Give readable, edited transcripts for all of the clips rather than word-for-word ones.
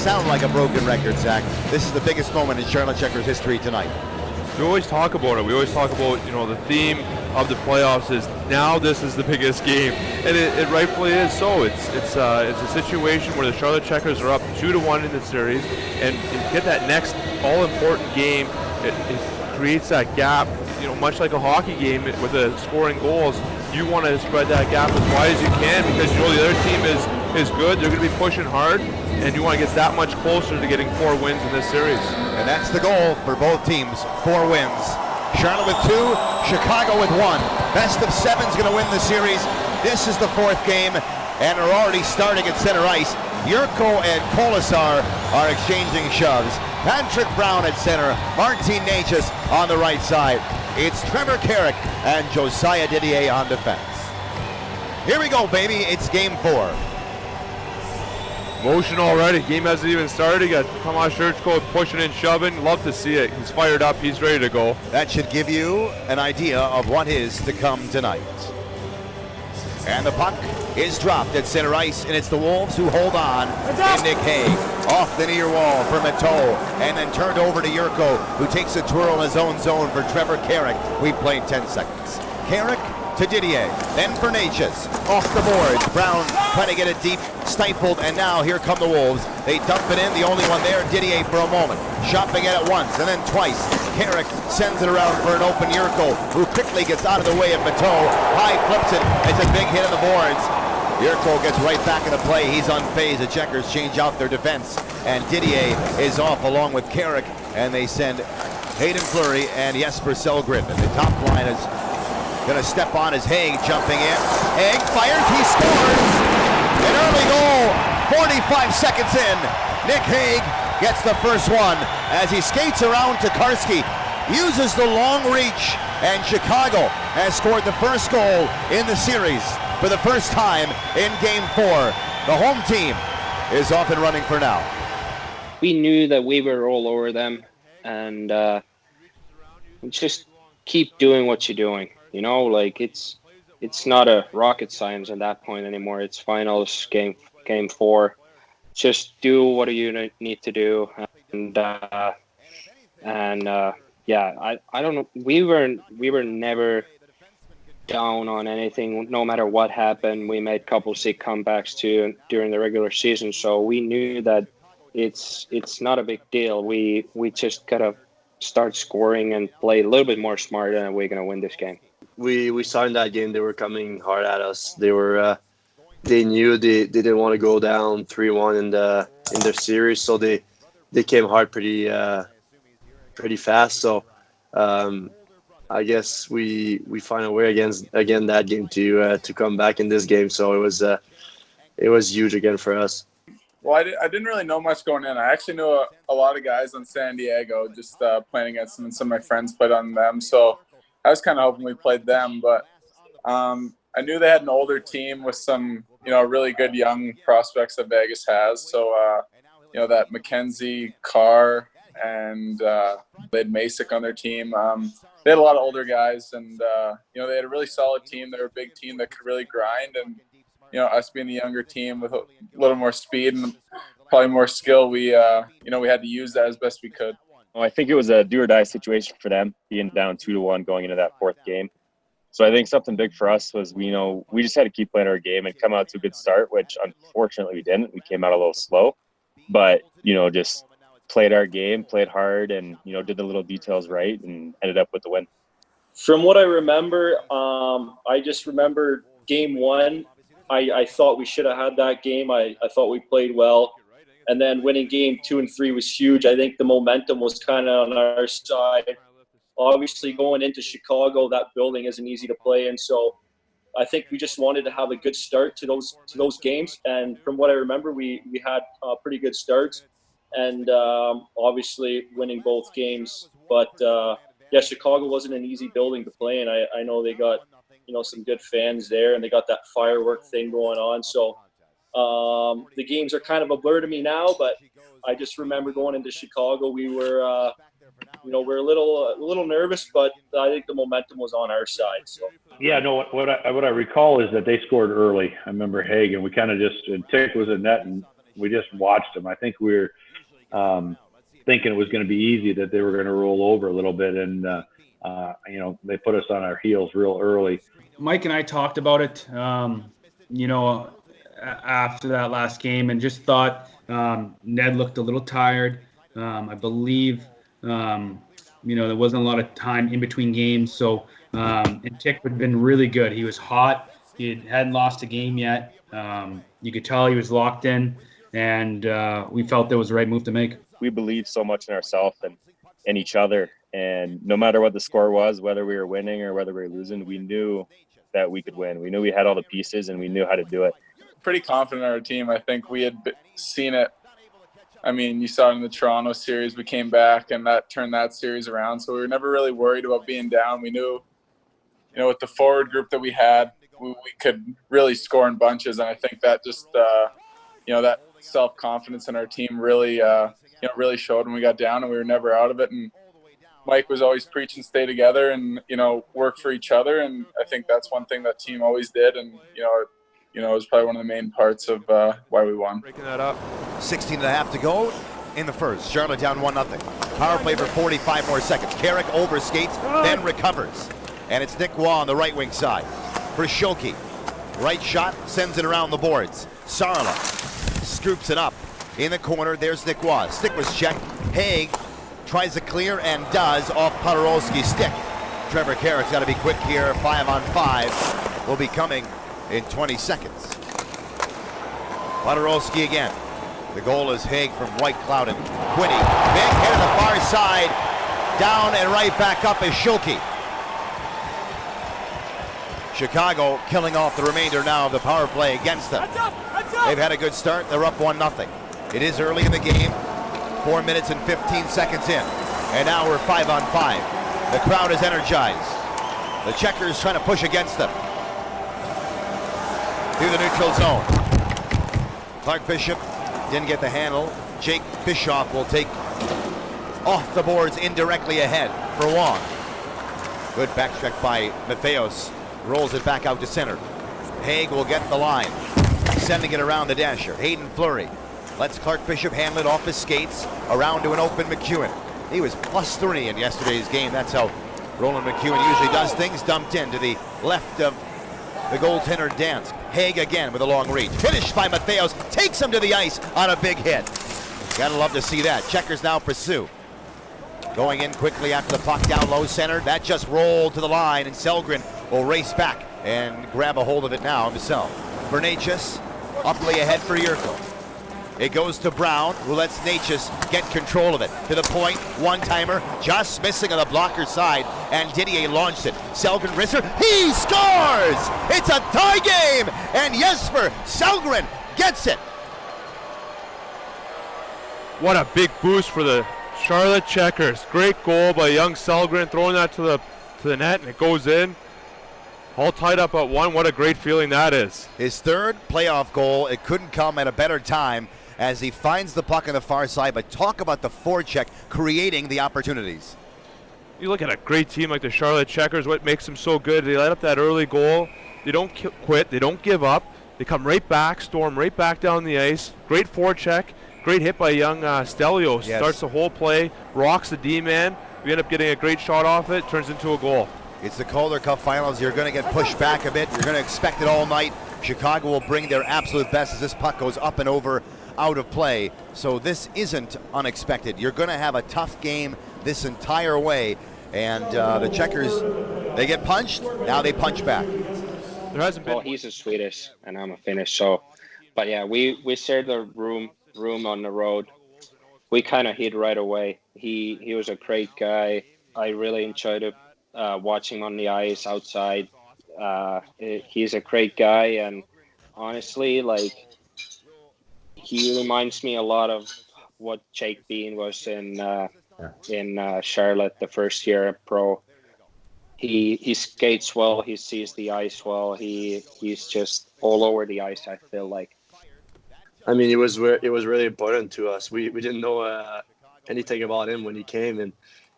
sound like a broken record, Zach. This is the biggest moment in Charlotte Checkers history tonight. We always talk about it. We always talk about, the theme of the playoffs is now this is the biggest game, and it rightfully is so. It's a situation where the Charlotte Checkers are up 2-1 in the series, and get that next all-important game. It creates that gap, much like a hockey game with scoring goals. You want to spread that gap as wide as you can because the other team is good. They're going to be pushing hard, and you want to get that much closer to getting 4 wins in this series. And that's the goal for both teams, 4 wins. Charlotte with 2, Chicago with 1. Best of 7's going to win the series. This is the 4th game, and we're already starting at center ice. Yurko and Kolasar are exchanging shoves. Patrick Brown at center, Martin Necas on the right side. It's Trevor Carrick and Josiah Didier on defense. Here we go, baby. It's game 4. Motion already. Game hasn't even started. You got Tomas Herchko pushing and shoving. Love to see it. He's fired up. He's ready to go. That should give you an idea of what is to come tonight. And the puck is dropped at center ice, and it's the Wolves who hold on. And Nick Hague off the near wall for Mateau, and then turned over to Yurko, who takes a twirl in his own zone for Trevor Carrick. We've played 10 seconds. Carrick to Didier, then for Necas, off the boards. Brown trying to get it deep, stifled, and now here come the Wolves. They dump it in, the only one there, Didier for a moment. Shopping at it once, and then twice. Carrick sends it around for an open Yurko, who quickly gets out of the way of Mateau. High flips it, it's a big hit on the boards. Yurko gets right back into play, he's unfazed. The Checkers change out their defense, and Didier is off along with Carrick, and they send Haydn, Fleury, and Jesper Sellgren. And the top line is gonna step on as Hague jumping in. Hague fires, he scores! An early goal, 45 seconds in. Nick Hague gets the first one as he skates around to Karski, uses the long reach, and Chicago has scored the first goal in the series for the first time in Game 4. The home team is off and running for now. We knew that we were all over them, and just keep doing what you're doing. It's not a rocket science at that point anymore. It's finals, game 4. Just do what you need to do, and I don't know. We were never down on anything. No matter what happened, we made a couple sick comebacks too during the regular season. So we knew that it's not a big deal. We just gotta start scoring and play a little bit more smart, and we're gonna win this game. We saw in that game they were coming hard at us. They knew they didn't want to go down 3-1 in their series, so they came hard pretty fast. So I guess we find a way again that game to come back in this game. So it was huge again for us. Well, I didn't really know much going in. I actually knew a lot of guys on San Diego, just playing against them, and some of my friends played on them. So I was kind of hoping we played them, but I knew they had an older team with some, really good young prospects that Vegas has. So, that McKenzie, Carr, and they had Masick on their team. They had a lot of older guys, and, they had a really solid team. They were a big team that could really grind. And, us being the younger team with a little more speed and probably more skill, we had to use that as best we could. Well, I think it was a do-or-die situation for them, being down 2-1 going into that 4th game. So I think something big for us was we just had to keep playing our game and come out to a good start, which unfortunately we didn't. We came out a little slow, but just played our game, played hard, and did the little details right, and ended up with the win. From what I remember, I just remember Game 1. I thought we should have had that game. I thought we played well. And then winning Game 2 and 3 was huge. I think the momentum was kind of on our side. Obviously, going into Chicago, that building isn't easy to play in. So I think we just wanted to have a good start to those games. And from what I remember, we had pretty good starts. And obviously winning both games. But, Chicago wasn't an easy building to play in. I know they got, some good fans there, and they got that firework thing going on. So the games are kind of a blur to me now, but I just remember going into Chicago, we were, we're a little nervous, but I think the momentum was on our side. So yeah, no. What I recall is that they scored early. I remember Hague, and we kind of just Tick was in net, and we just watched them. I think we were thinking it was going to be easy, that they were going to roll over a little bit, and they put us on our heels real early. Mike and I talked about it, after that last game, and just thought Ned looked a little tired. I believe, there wasn't a lot of time in between games. So, and Tick had been really good. He was hot. He hadn't lost a game yet. You could tell he was locked in, and we felt that was the right move to make. We believed so much in ourselves and in each other. And no matter what the score was, whether we were winning or whether we were losing, we knew that we could win. We knew we had all the pieces and we knew how to do it. Pretty confident in our team. I think we had seen it. I mean, you saw it in the Toronto series. We came back and that turned that series around. So we were never really worried about being down. We knew, with the forward group that we had, we could really score in bunches. And I think that just, that self-confidence in our team really, really showed when we got down, and we were never out of it. And Mike was always preaching stay together and, work for each other. And I think that's one thing that team always did. And, it was probably one of the main parts of why we won. Breaking that up. 16 and a half to go in the first. Charlotte down 1-0. Power play for 45 more seconds. Carrick overskates, then recovers. And it's Nicolas on the right wing side. For Schulke. Right shot, sends it around the boards. Saarela scoops it up. In the corner, there's Nicolas. Stick was checked. Haig tries to clear and does off Podorowski's stick. Trevor Carrick's got to be quick here. 5-on-5 will be coming in 20 seconds. Podorowski again. The goal is Haig from White Cloud and Quinney. Big hit on the far side. Down and right back up is Schulke. Chicago killing off the remainder now of the power play against them. They've had a good start. They're up 1-0. It is early in the game. 4 minutes and 15 seconds in. And now we're 5-on-5. The crowd is energized. The Checkers trying to push against them. Through the neutral zone. Clark Bishop didn't get the handle. Jake Bischoff will take off the boards indirectly ahead for Wong. Good backstretch by Matheos. Rolls it back out to center. Haig will get the line. Sending it around the dasher. Haydn Fleury lets Clark Bishop handle it off his skates around to an open McEwen. He was +3 in yesterday's game. That's how Roland McEwen usually does things. Dumped in to the left of the goaltender Dansk. Haig again with a long reach. Finished by Matheos. Takes him to the ice on a big hit. Gotta love to see that. Checkers now pursue. Going in quickly after the puck down low center. That just rolled to the line, and Selgren will race back and grab a hold of it now himself. Bernachus uply ahead for Yurko. It goes to Brown, who lets Natchez get control of it. To the point, one-timer, just missing on the blocker side, and Didier launched it. Selgren Risser, he scores! It's a tie game, and Jesper Selgren gets it. What a big boost for the Charlotte Checkers. Great goal by young Selgren, throwing that to the net, and it goes in. All tied up at 1. What a great feeling that is. His third playoff goal. It couldn't come at a better time as he finds the puck on the far side, but talk about the forecheck creating the opportunities. You look at a great team like the Charlotte Checkers, what makes them so good, they let up that early goal. They don't quit, they don't give up. They come right back, storm right back down the ice. Great forecheck, great hit by young Stelios. Yes. Starts the whole play, rocks the D-man. We end up getting a great shot off it, turns into a goal. It's the Calder Cup Finals. You're going to get pushed back a bit. You're going to expect it all night. Chicago will bring their absolute best as this puck goes up and over, out of play. So this isn't unexpected. You're going to have a tough game this entire way. And the Checkers, they get punched. Now they punch back. There hasn't been. Well, he's a Swedish and I'm a Finnish. So, but yeah, we shared the room on the road. We kind of hit right away. He was a great guy. I really enjoyed it. Watching on the ice outside. He's a great guy, and honestly, he reminds me a lot of what Jake Bean was in Charlotte the first year at pro. He skates well, he sees the ice well, he's just all over the ice, I feel like. I mean, it was really important to us. We didn't know anything about him when he came, and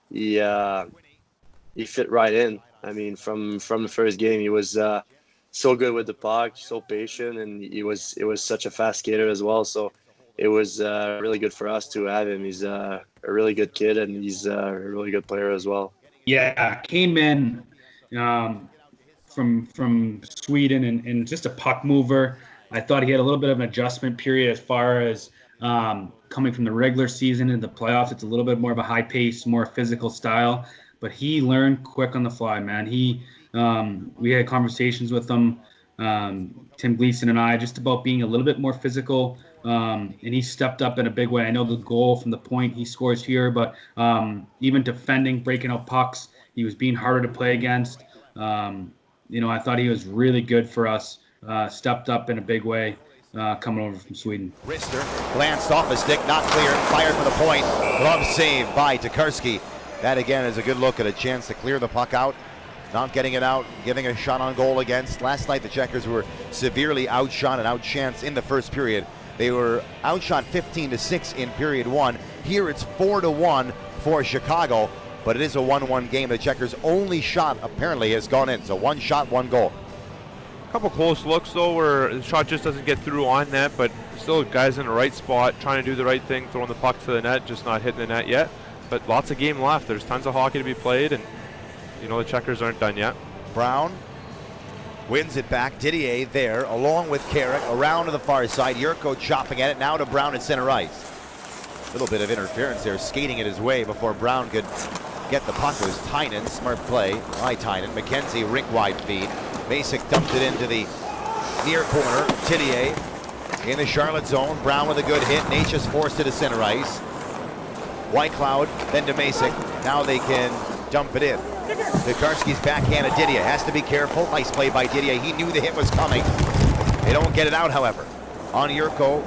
he fit right in. I mean, from the first game, he was so good with the puck, so patient, and it was such a fast skater as well. So it was really good for us to have him. He's a really good kid, and he's a really good player as well. Yeah, came in from Sweden and just a puck mover. I thought he had a little bit of an adjustment period as far as coming from the regular season into the playoffs. It's a little bit more of a high pace, more physical style, but he learned quick on the fly, man. We had conversations with him, Tim Gleason and I, just about being a little bit more physical. And he stepped up in a big way. I know the goal from the point he scores here, but even defending, breaking out pucks, he was being harder to play against. I thought he was really good for us. Stepped up in a big way coming over from Sweden. Rister glanced off the stick, not clear, fired for the point. Glove save by Tokarski. That again is a good look at a chance to clear the puck out. Not getting it out, giving a shot on goal against. Last night the Checkers were severely outshot and outchanced in the first period. They were outshot 15-6 in period 1. Here it's 4-1 for Chicago, but it is a 1-1 game. The Checkers' only shot apparently has gone in. So 1 shot, 1 goal. A couple close looks though where the shot just doesn't get through on net, but still guys in the right spot, trying to do the right thing, throwing the puck to the net, just not hitting the net yet. But lots of game left. There's tons of hockey to be played, and the Checkers aren't done yet. Brown wins it back. Didier there, along with Carrick, around to the far side. Yurko chopping at it, now to Brown at center ice. A little bit of interference there, skating it his way before Brown could get the puck. It was Tynan, smart play by Tynan. McKenzie, rink-wide feed. Masick dumped it into the near corner. Didier in the Charlotte zone. Brown with a good hit. Natchez forced it to center ice. Whitecloud, then to Masick. Now they can dump it in. Tokarski's backhand at Didier. Has to be careful. Nice play by Didier. He knew the hit was coming. They don't get it out, however. On Yurko,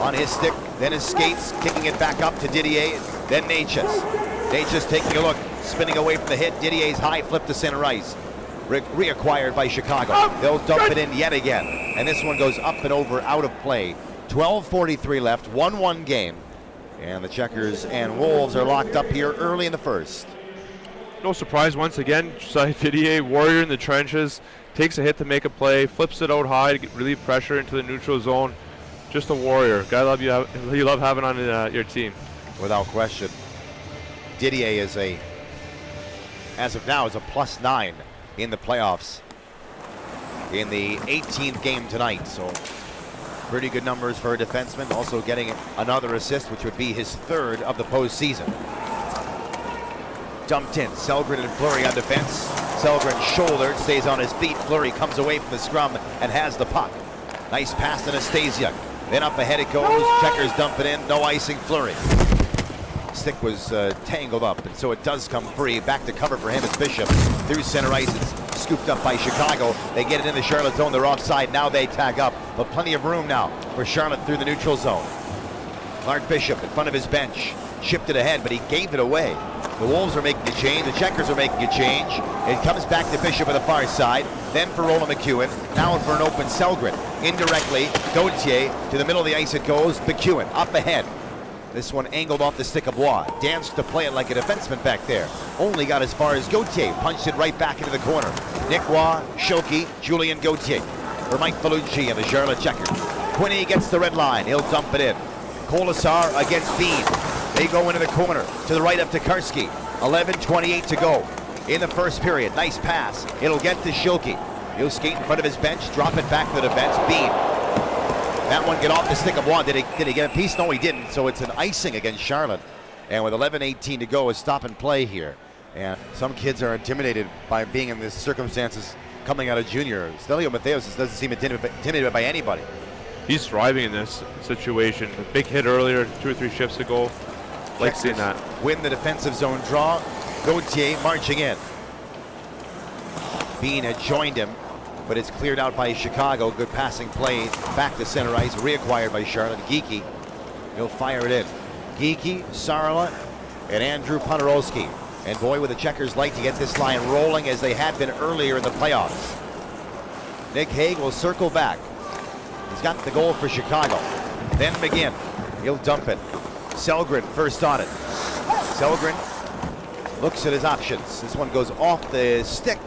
on his stick, then his skates, kicking it back up to Didier, then Natchez. Natchez taking a look, spinning away from the hit. Didier's high flip to center ice. Reacquired by Chicago. They'll dump it in yet again. And this one goes up and over, out of play. 12:43 left, 1-1 game. And the Checkers and Wolves are locked up here early in the first. No surprise once again, Josiah Didier, warrior in the trenches, takes a hit to make a play, flips it out high to relieve pressure into the neutral zone. Just a warrior. Guy you love having on your team. Without question. Didier is as of now, is a +9 in the playoffs in the 18th game tonight. So pretty good numbers for a defenseman. Also getting another assist, which would be his 3rd of the postseason. Dumped in. Sellgren and Fleury on defense. Sellgren shouldered, stays on his feet. Fleury comes away from the scrum and has the puck. Nice pass to Nastasiuk. Then up ahead it goes. Checkers dump it in. No icing. Fleury. Stick was tangled up, and so it does come free. Back to cover for him as Bishop. Through center ice. It's scooped up by Chicago. They get it in the Charlotte zone. They're offside. Now they tag up. But plenty of room now for Charlotte through the neutral zone. Clark Bishop in front of his bench. Chipped it ahead, but he gave it away. The Wolves are making a change. The Checkers are making a change. It comes back to Bishop on the far side. Then for Roland McEwen. Now for an open Sellgren. Indirectly, Gauthier. To the middle of the ice it goes. McEwen up ahead. This one angled off the stick of Waugh. Danced to play it like a defenseman back there. Only got as far as Gauthier. Punched it right back into the corner. Nick Waugh, Schilke, Julien Gauthier. For Mike Vellucci and the Charlotte Checkers. Quinney gets the red line. He'll dump it in. Kolasar against Bean. They go into the corner. To the right of Tokarski. 11:28 to go in the first period. Nice pass. It'll get to Schilke. He'll skate in front of his bench. Drop it back to the defense. Bean. That one get off the stick of Waugh. Did he get a piece? No, he didn't. So it's an icing against Charlotte. And with 11:18 to go, a stop and play here. And some kids are intimidated by being in these circumstances coming out of junior. Stelio Mattheos doesn't seem intimidated by anybody. He's thriving in this situation. A big hit earlier, 2 or 3 shifts ago. Like seeing that. Win the defensive zone draw. Gauthier marching in. Bean had joined him, but it's cleared out by Chicago. Good passing play back to center ice, reacquired by Charlotte. Geekie, he'll fire it in. Geekie, Saarela, and Andrew Ponderowski. And boy, with the Checkers like to get this line rolling as they had been earlier in the playoffs. Nick Hague will circle back. He's got the goal for Chicago. Then McGinn, he'll dump it. Sellgren first on it. Sellgren looks at his options. This one goes off the stick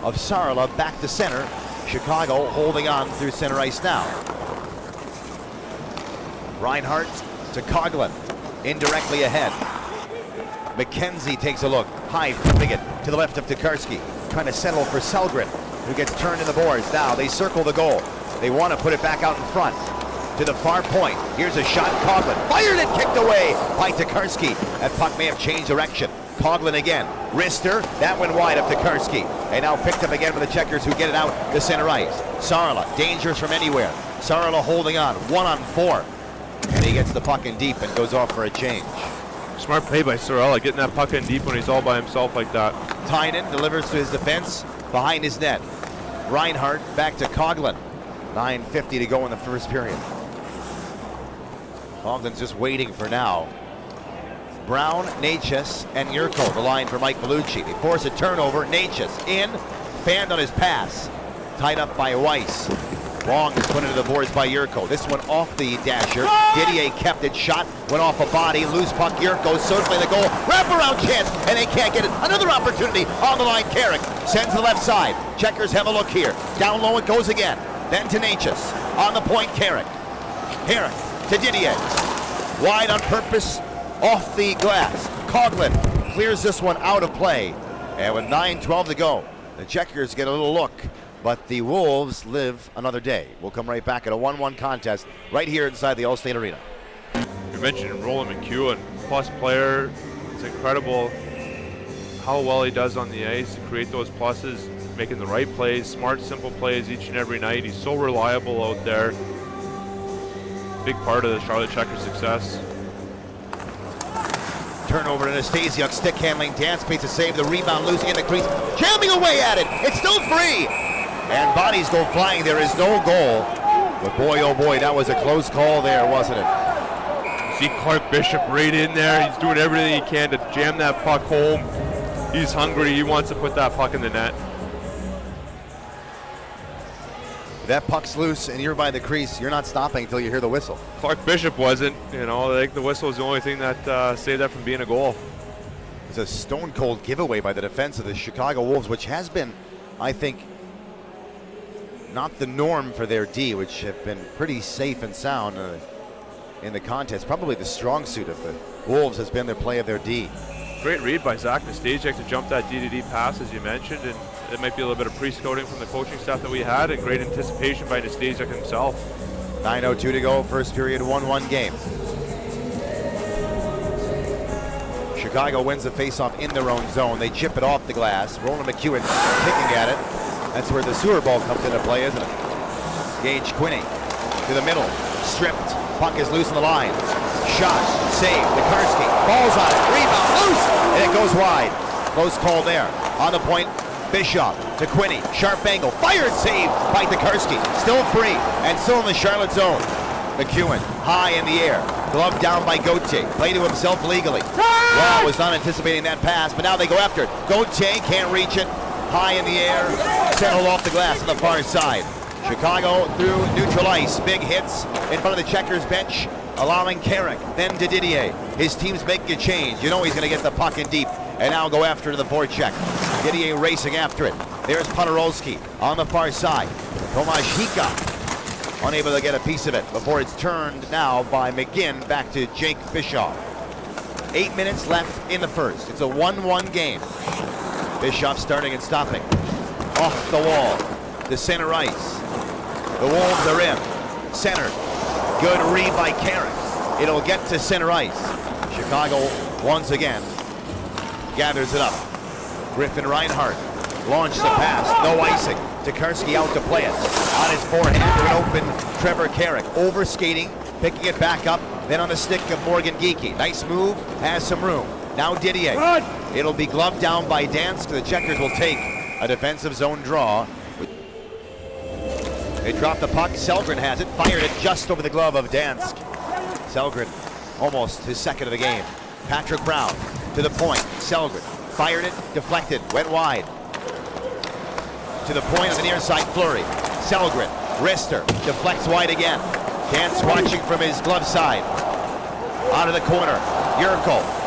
of Saarela back to center. Chicago holding on through center ice now. Reinhardt to Coughlin, indirectly ahead. McKenzie takes a look, high flipping it to the left of Tokarski, trying to settle for Sellgren, who gets turned in the boards. Now they circle the goal. They want to put it back out in front to the far point. Here's a shot, Coughlin fired it, kicked away by Tokarski. That puck may have changed direction. Coughlin again, wrister, that went wide of Tokarski. And now picked up again by the Checkers, who get it out to center ice. Saarela, dangerous from anywhere. Saarela holding on, 1-on-4. And he gets the puck in deep and goes off for a change. Smart play by Saarela, getting that puck in deep when he's all by himself like that. Haydn delivers to his defense behind his net. Reinhardt back to Coughlin. 9:50 to go in the first period. Coughlin's just waiting for now. Brown, Natchez, and Yurko, the line for Mike Vellucci. They force a turnover. Natchez in, fanned on his pass. Tied up by Weiss. Long is put into the boards by Yurko. This one off the dasher. Didier kept it, shot, went off a body, loose puck. Yurko circling the goal, wraparound chance, and they can't get it. Another opportunity on the line. Carrick sends to the left side. Checkers have a look here. Down low it goes again. Then to Natchez. On the point, Carrick. Carrick to Didier. Wide on purpose, off the glass. Coughlin clears this one out of play. And with 9:12 to go, the Checkers get a little look. But the Wolves live another day. We'll come right back at a 1-1 contest right here inside the Allstate Arena. You mentioned Roland McEwen, plus player. It's incredible how well he does on the ice to create those pluses, making the right plays, smart, simple plays each and every night. He's so reliable out there. Big part of the Charlotte Checkers' success. Turnover to Anastasiuk, stick handling, Dance makes a save, the rebound losing in the crease, jamming away at it, it's still free! And bodies go flying, there is no goal. But boy, oh boy, that was a close call there, wasn't it? See Clark Bishop right in there, he's doing everything he can to jam that puck home. He's hungry, he wants to put that puck in the net. If that puck's loose and you're by the crease, you're not stopping until you hear the whistle. Clark Bishop wasn't, you know, I think the whistle was the only thing that saved that from being a goal. It's a stone cold giveaway by the defense of the Chicago Wolves, which has been, I think, not the norm for their D, which have been pretty safe and sound in the contest. Probably the strong suit of the Wolves has been their play of their D. Great read by Zach Nastasiuk to jump that D-to-D pass, as you mentioned, and it might be a little bit of pre-scouting from the coaching staff that we had, and great anticipation by Nastasiuk himself. 9:02 to go, first period, 1-1 game. Chicago wins the faceoff in their own zone. They chip it off the glass. Roland McEwen picking at it. That's where the sewer ball comes into play, isn't it? Gage Quinney to the middle, stripped. Puck is loose on the line. Shot, save, Tokarski falls on it, rebound, loose, and it goes wide. Close call there. On the point, Bishop to Quinney, sharp angle, fired, save by Tokarski. Still free, and still in the Charlotte zone. McEwen, high in the air, glove down by Gauthier, play to himself legally. Law was not anticipating that pass, but now they go after it. Gauthier can't reach it. High in the air, settled off the glass on the far side. Chicago through neutral ice, big hits in front of the Checkers bench, allowing Carrick, then to Didier. His team's making a change. You know he's going to get the puck in deep, and now go after to the forecheck. Didier racing after it. There's Podorowski on the far side. Tomasz Hika unable to get a piece of it before it's turned now by McGinn back to Jake Bischoff. 8 minutes left in the first. It's a 1-1 game. Bischoff starting and stopping. Off the wall to center ice. The Wolves are in. Centered. Good read by Carrick. It'll get to center ice. Chicago once again gathers it up. Griffin Reinhardt launched the pass. No icing. Tokarski out to play it. On his forehand to an open Trevor Carrick. Overskating, picking it back up. Then on the stick of Morgan Geekie. Nice move, has some room. Now Didier. It'll be gloved down by Dansk. The Checkers will take a defensive zone draw. They drop the puck. Sellgren has it. Fired it just over the glove of Dansk. Sellgren, almost his second of the game. Patrick Brown to the point. Sellgren fired it, deflected, went wide. To the point on the near side, Fleury. Sellgren, wrister, deflects wide again. Dansk watching from his glove side. Out of the corner, Yurko.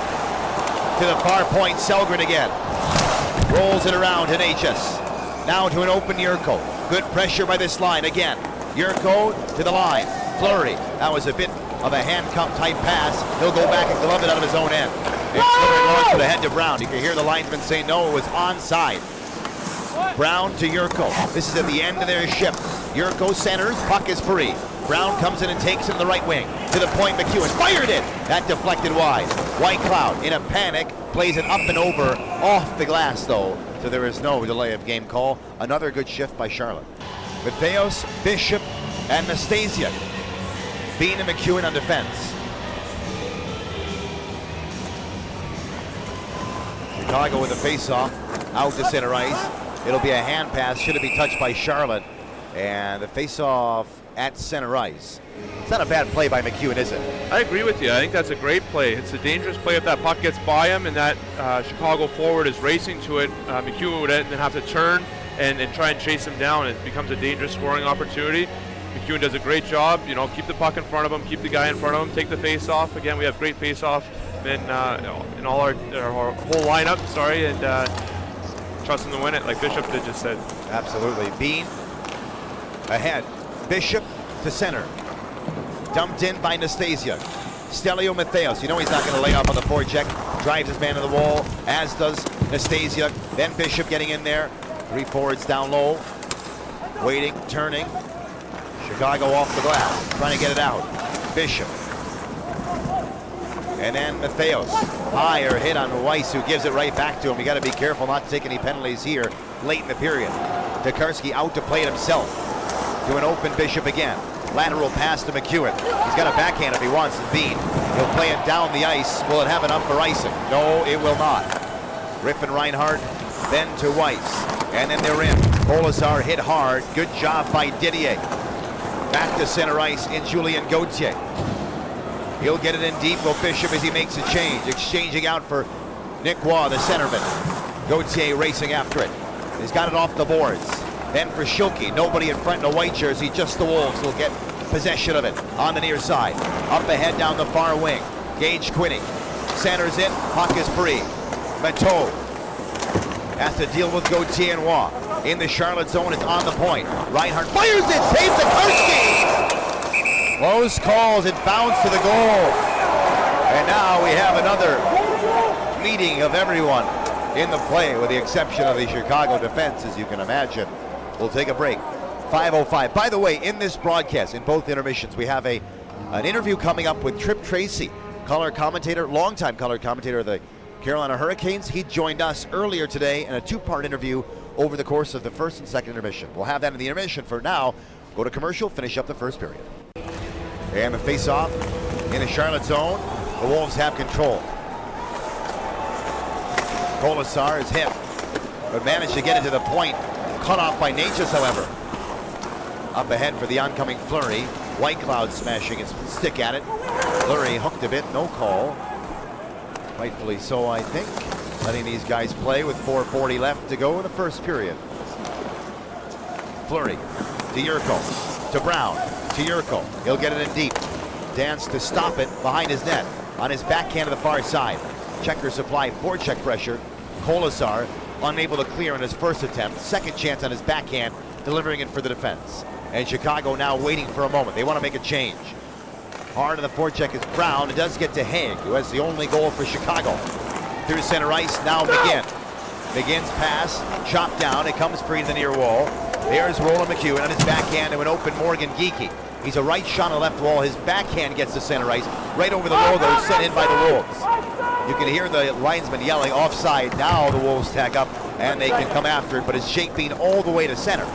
To the far point, Sellgren again. Rolls it around to Natchez. Now to an open Yurko. Good pressure by this line again. Yurko to the line. Fleury. That was a bit of a handcuff type pass. He'll go back and glove it out of his own end. And Fleury launches it ahead to Brown. You can hear the linesman say no, it was onside. Brown to Yurko. This is at the end of their shift. Yurko centers, puck is free. Brown comes in and takes him the right wing. To the point, McEwen fired it! That deflected wide. White Cloud, in a panic, plays it up and over, off the glass though, so there is no delay of game call. Another good shift by Charlotte. Matheos, Bishop, and Nastasia. Bean and McEwen on defense. Chicago with a face-off, out to center ice. It'll be a hand pass, should it be touched by Charlotte. And the face-off at center ice. It's not a bad play by McEwen, is it? I agree with you. I think that's a great play. It's a dangerous play if that puck gets by him and that Chicago forward is racing to it. McEwen would then have to turn and try and chase him down. It becomes a dangerous scoring opportunity. McEwen does a great job. You know, keep the puck in front of him, keep the guy in front of him, take the face-off. Again, we have great face-off in all our whole lineup. And trust him to win it, like Bishop did just said. Absolutely. Bean ahead. Bishop to center. Dumped in by Nastasia. Stelio Matheos. You know he's not going to lay off on the forecheck. Drives his man to the wall, as does Nastasia. Then Bishop getting in there. 3 forwards down low. Waiting, turning. Chicago off the glass. Trying to get it out. Bishop. And then Matheos. Higher hit on Weiss, who gives it right back to him. You got to be careful not to take any penalties here late in the period. Tokarski out to play it himself. To an open Bishop again. Lateral pass to McEwen. He's got a backhand if he wants to beat. He'll play it down the ice. Will it have enough for icing? No, it will not. Riffin Reinhardt, then to Weiss. And then they're in. Colasar hit hard. Good job by Didier. Back to center ice in Julien Gauthier. He'll get it in deep. Will Bishop as he makes a change. Exchanging out for Nicolas, the centerman. Gauthier racing after it. He's got it off the boards. Then for Schilke, nobody in front in a white jersey, just the Wolves will get possession of it on the near side. Up ahead down the far wing. Gage Quinney. Centers in, puck is free. Mateau has to deal with Gauthier and Waugh. In the Charlotte zone, it's on the point. Reinhardt fires it, saves Tokarski! Close calls, it bounced to the goal. And now we have another meeting of everyone in the play, with the exception of the Chicago defense, as you can imagine. We'll take a break. 5:05. By the way, in this broadcast, in both intermissions, we have an interview coming up with Trip Tracy, color commentator, longtime color commentator of the Carolina Hurricanes. He joined us earlier today in a 2-part interview over the course of the first and second intermission. We'll have that in the intermission. For now, go to commercial, finish up the first period. And the face-off in the Charlotte zone. The Wolves have control. Colasar is hit, but managed to get it to the point. Cut off by Natchez, however. Up ahead for the oncoming Fleury. White Cloud smashing his stick at it. Fleury hooked a bit, no call. Rightfully so, I think. Letting these guys play with 4:40 left to go in the first period. Fleury to Yurko, to Brown, to Yurko. He'll get it in deep. Dance to stop it behind his net. On his backhand to the far side. Checker supplied forecheck pressure. Colasar unable to clear in his first attempt. Second chance on his backhand, delivering it for the defense. And Chicago now waiting for a moment. They want to make a change. Hard on the forecheck is Brown. It does get to Haig, who has the only goal for Chicago. Through center ice, now McGinn. McGinn's pass, chopped down. It comes free to the near wall. There's Roland McEwen on his backhand to an open Morgan Geekie. He's a right shot on the left wall. His backhand gets to center ice. Right over the wall, though, sent in by the Wolves. You can hear the linesman yelling offside. Now the Wolves tag up, and they can come after it, but it's Jake Bean all the way to center.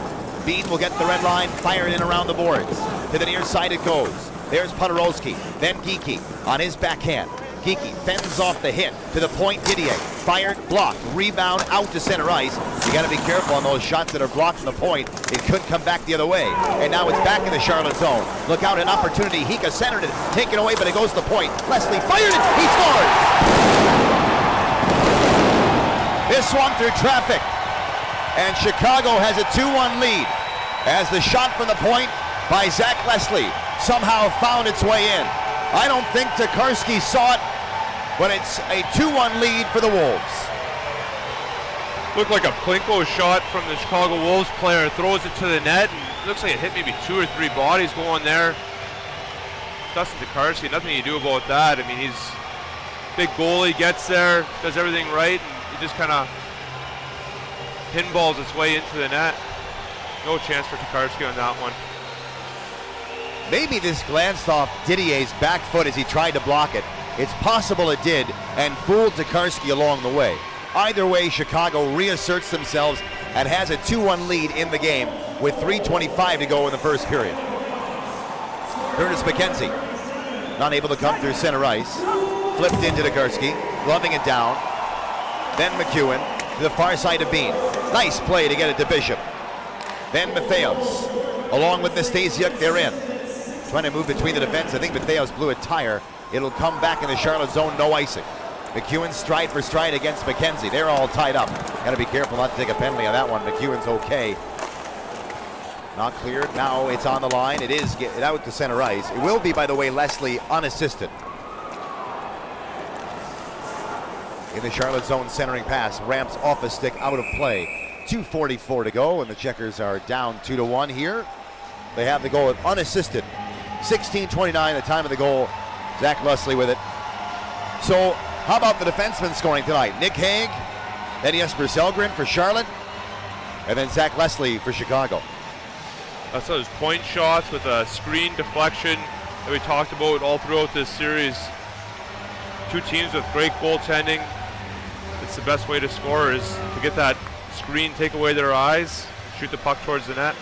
Bean will get the red line, fire it in around the boards. To the near side it goes. There's Podorowski, then Geekie on his backhand. Geekie fends off the hit to the point. Didier fired, blocked, rebound out to center ice. You got to be careful on those shots that are blocked from the point. It could come back the other way. And now it's back in the Charlotte zone. Look out, an opportunity. Hika centered it, taken away, but it goes to the point. Leslie fired it. He scores. This one through traffic. And Chicago has a 2-1 lead as the shot from the point by Zach Leslie somehow found its way in. I don't think Tokarski saw it, but it's a 2-1 lead for the Wolves. Looked like a Plinko shot from the Chicago Wolves player, throws it to the net, and it looks like it hit maybe 2 or 3 bodies going there. Dustin Tokarski, nothing you do about that. I mean, he's big goalie, gets there, does everything right, and he just kind of pinballs its way into the net. No chance for Tokarski on that one. Maybe this glanced off Didier's back foot as he tried to block it. It's possible it did, and fooled Tokarski along the way. Either way, Chicago reasserts themselves and has a 2-1 lead in the game with 3:25 to go in the first period. Curtis McKenzie, not able to come through center ice. Flipped into Tokarski, gloving it down. Then McEwen to the far side of Bean. Nice play to get it to Bishop. Then Matheos, along with Nastasiuk, they're in. Trying to move between the defense. I think Matheos blew a tire. It'll come back in the Charlotte zone, no icing. McEwen stride for stride against McKenzie. They're all tied up. Got to be careful not to take a penalty on that one. McEwen's okay. Not cleared. Now it's on the line. It is get out to center ice. It will be, by the way, Leslie unassisted. In the Charlotte zone, centering pass. Ramps off a stick, out of play. 2:44 to go, and the Checkers are down 2-1 here. They have the goal unassisted. 16:29, the time of the goal. Zach Leslie with it. So, how about the defensemen scoring tonight? Nick Hague, then Jesper Sellgren for Charlotte, and then Zach Leslie for Chicago. That's those point shots with a screen deflection that we talked about all throughout this series. Two teams with great goaltending. It's the best way to score is to get that screen, take away their eyes, shoot the puck towards the net.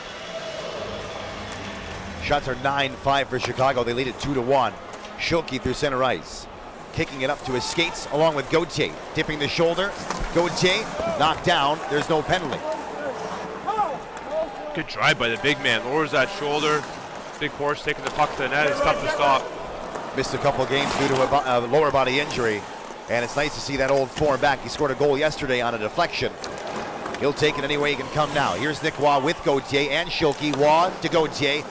Shots are 9-5 for Chicago. They lead it 2-1. Schilke through center ice. Kicking it up to his skates along with Gauthier. Tipping the shoulder. Gauthier knocked down. There's no penalty. Good drive by the big man. Lowers that shoulder. Big horse taking the puck to the net. It's tough to stop. Missed a couple games due to a lower body injury. And it's nice to see that old form back. He scored a goal yesterday on a deflection. He'll take it any way he can come now. Here's Nick Waugh with Gauthier and Schilke. Waugh to Gauthier.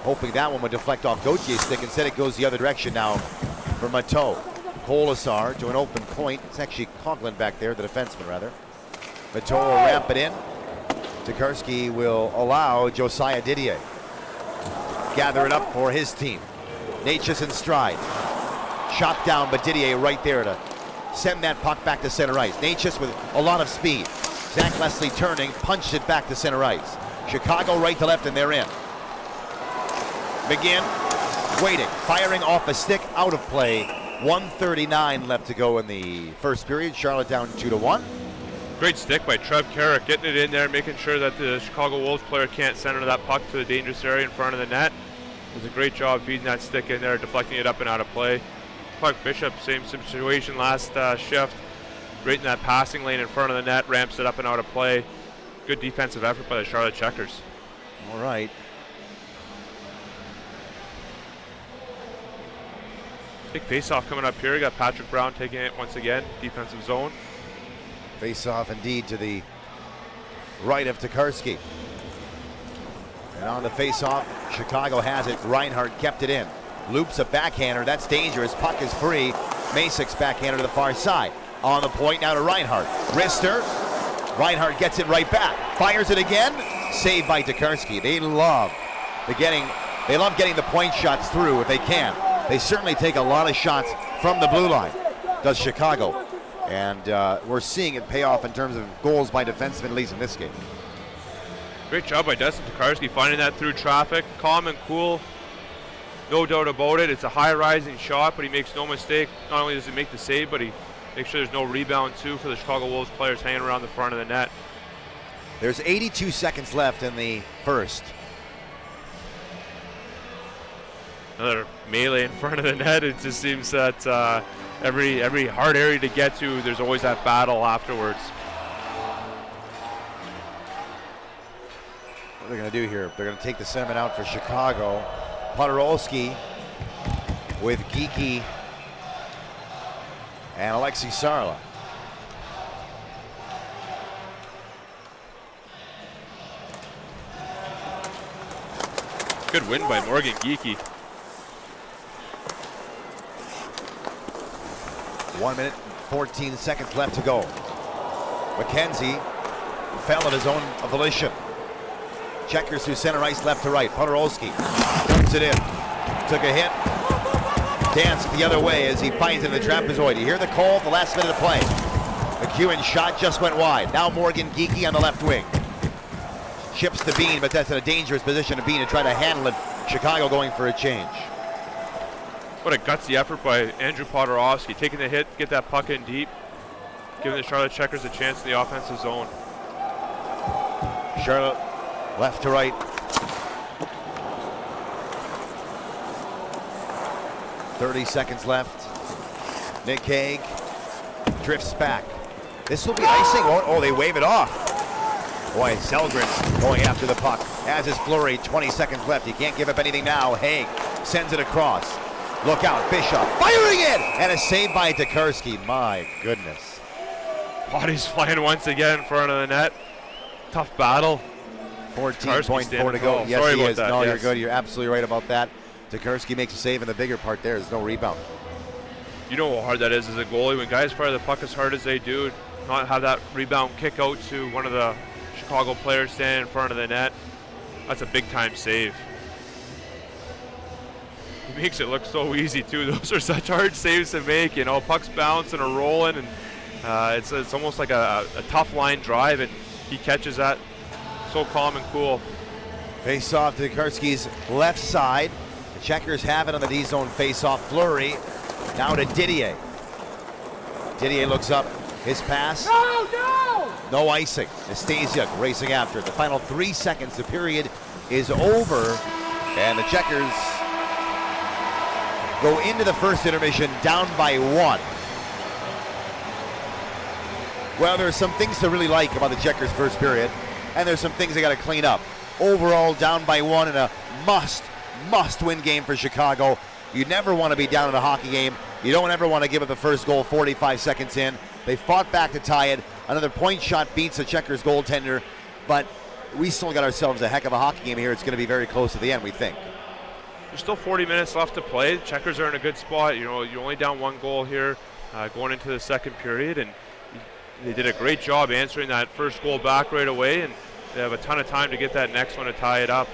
Hoping that one would deflect off Gauthier's stick. Instead it goes the other direction now for Mateau. Colasar to an open point. It's actually Coughlin back there, the defenseman rather. Mateau will ramp it in. Tokarski will allow Josiah Didier. Gather it up for his team. Natchez in stride. Shot down, but Didier right there to send that puck back to center ice. Natchez with a lot of speed. Zach Leslie turning, punched it back to center ice. Chicago right to left, and they're in. McGinn waiting, firing off a stick, out of play. 1:39 left to go in the first period. Charlotte down 2-1. Great stick by Trev Carrick, getting it in there, making sure that the Chicago Wolves player can't center that puck to the dangerous area in front of the net. Does a great job feeding that stick in there, deflecting it up and out of play. Clark Bishop, same situation last shift. Right in that passing lane in front of the net, ramps it up and out of play. Good defensive effort by the Charlotte Checkers. All right. Big face-off coming up here. Got Patrick Brown taking it once again, defensive zone. Face-off indeed to the right of Tokarski. And on the face-off, Chicago has it. Reinhardt kept it in. Loops a backhander. That's dangerous. Puck is free. Masic's backhander to the far side. On the point now to Reinhardt. Wrister. Reinhardt gets it right back. Fires it again. Saved by Tokarski. They love getting the point shots through if they can. They certainly take a lot of shots from the blue line, does Chicago. And we're seeing it pay off in terms of goals by defensemen, at least in this game. Great job by Dustin Tokarski finding that through traffic. Calm and cool. No doubt about it. It's a high rising shot, but he makes no mistake. Not only does he make the save, but he makes sure there's no rebound too for the Chicago Wolves players hanging around the front of the net. There's 82 seconds left in the first. Another melee in front of the net. It just seems that every hard area to get to, there's always that battle afterwards. What are they going to do here? They're going to take the centerman out for Chicago. Podorowski with Geeky and Aleksi Saarela. Good win by Morgan Geeky. 1 minute, 14 seconds left to go. McKenzie fell at his own volition. Checkers through center ice, left to right. Podorowski puts it in. Took a hit, Dansk the other way as he finds it in the trapezoid. You hear the call at the last minute of play. McEwen's shot just went wide. Now Morgan Geekie on the left wing. Chips to Bean, but that's in a dangerous position to Bean to try to handle it. Chicago going for a change. What a gutsy effort by Andrew Poturalski, taking the hit, get that puck in deep, giving the Charlotte Checkers a chance in the offensive zone. Charlotte, left to right. 30 seconds left. Nick Hague drifts back. This will be icing. Oh, they wave it off. Boy, Selgren going after the puck. As is Fleury, 20 seconds left. You can't give up anything now. Hague sends it across. Look out, Bishop firing it! And a save by Tokarski. My goodness. Body's flying once again in front of the net. Tough battle. 14.4 to go. Yes, Sorry he about is. that. No, yes. you're good. You're absolutely right about that. Tokarski makes a save, and the bigger part there is no rebound. You know how hard that is as a goalie when guys fire the puck as hard as they do, not have that rebound kick out to one of the Chicago players standing in front of the net. That's a big time save. He makes it look so easy too. Those are such hard saves to make. You know, pucks bouncing or rolling, and it's almost like a tough line drive, and he catches that so calm and cool. Face off to Tokarski's left side. The Checkers have it on the D zone face off. Fleury now to Didier. Didier looks up. His pass. No icing. Nastasiuk racing after it. The final 3 seconds. The period is over, and the Checkers go into the first intermission down by 1. Well, there's some things to really like about the Checkers' first period, and there's some things they got to clean up. Overall, down by 1 in a must-win game for Chicago. You never want to be down in a hockey game. You don't ever want to give up the first goal 45 seconds in. They fought back to tie it. Another point shot beats the Checkers goaltender, but we still got ourselves a heck of a hockey game here. It's going to be very close at the end, we think. There's still 40 minutes left to play. The Checkers are in a good spot. You know, you're only down 1 goal here going into the second period, and they did a great job answering that first goal back right away, and they have a ton of time to get that next one to tie it up.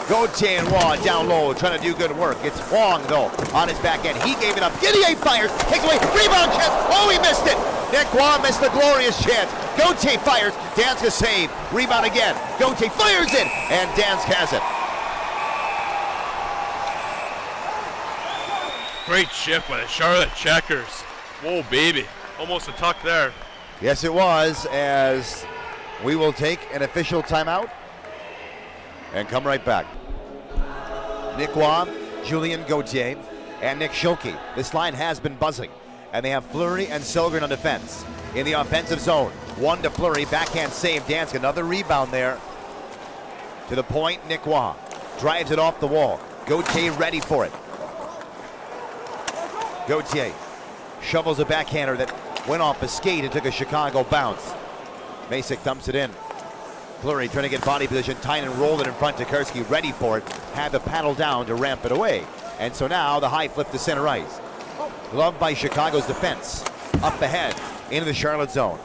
Gauthier and Waugh down low, trying to do good work. It's Wong, though, on his back end. He gave it up. Didier fires, takes away, rebound chance. Oh, he missed it. Nick Waugh missed the glorious chance. Gauthier fires, Dansk a save. Rebound again. Gauthier fires it, and Dansk has it. Great shift by the Charlotte Checkers. Whoa, baby. Almost a tuck there. Yes, it was, as we will take an official timeout and come right back. Nick Waugh, Julien Gauthier, and Nick Schilke. This line has been buzzing, and they have Fleury and Selgren on defense. In the offensive zone, 1 to Fleury, backhand save. Dansk, another rebound there. To the point, Nick Waugh drives it off the wall. Gauthier ready for it. Gauthier shovels a backhander that went off a skate and took a Chicago bounce. Masick dumps it in. Fleury trying to get body position. Tynan rolled it in front. Tokarski ready for it. Had the paddle down to ramp it away. And so now the high flip to center ice. Gloved by Chicago's defense. Up ahead into the Charlotte zone.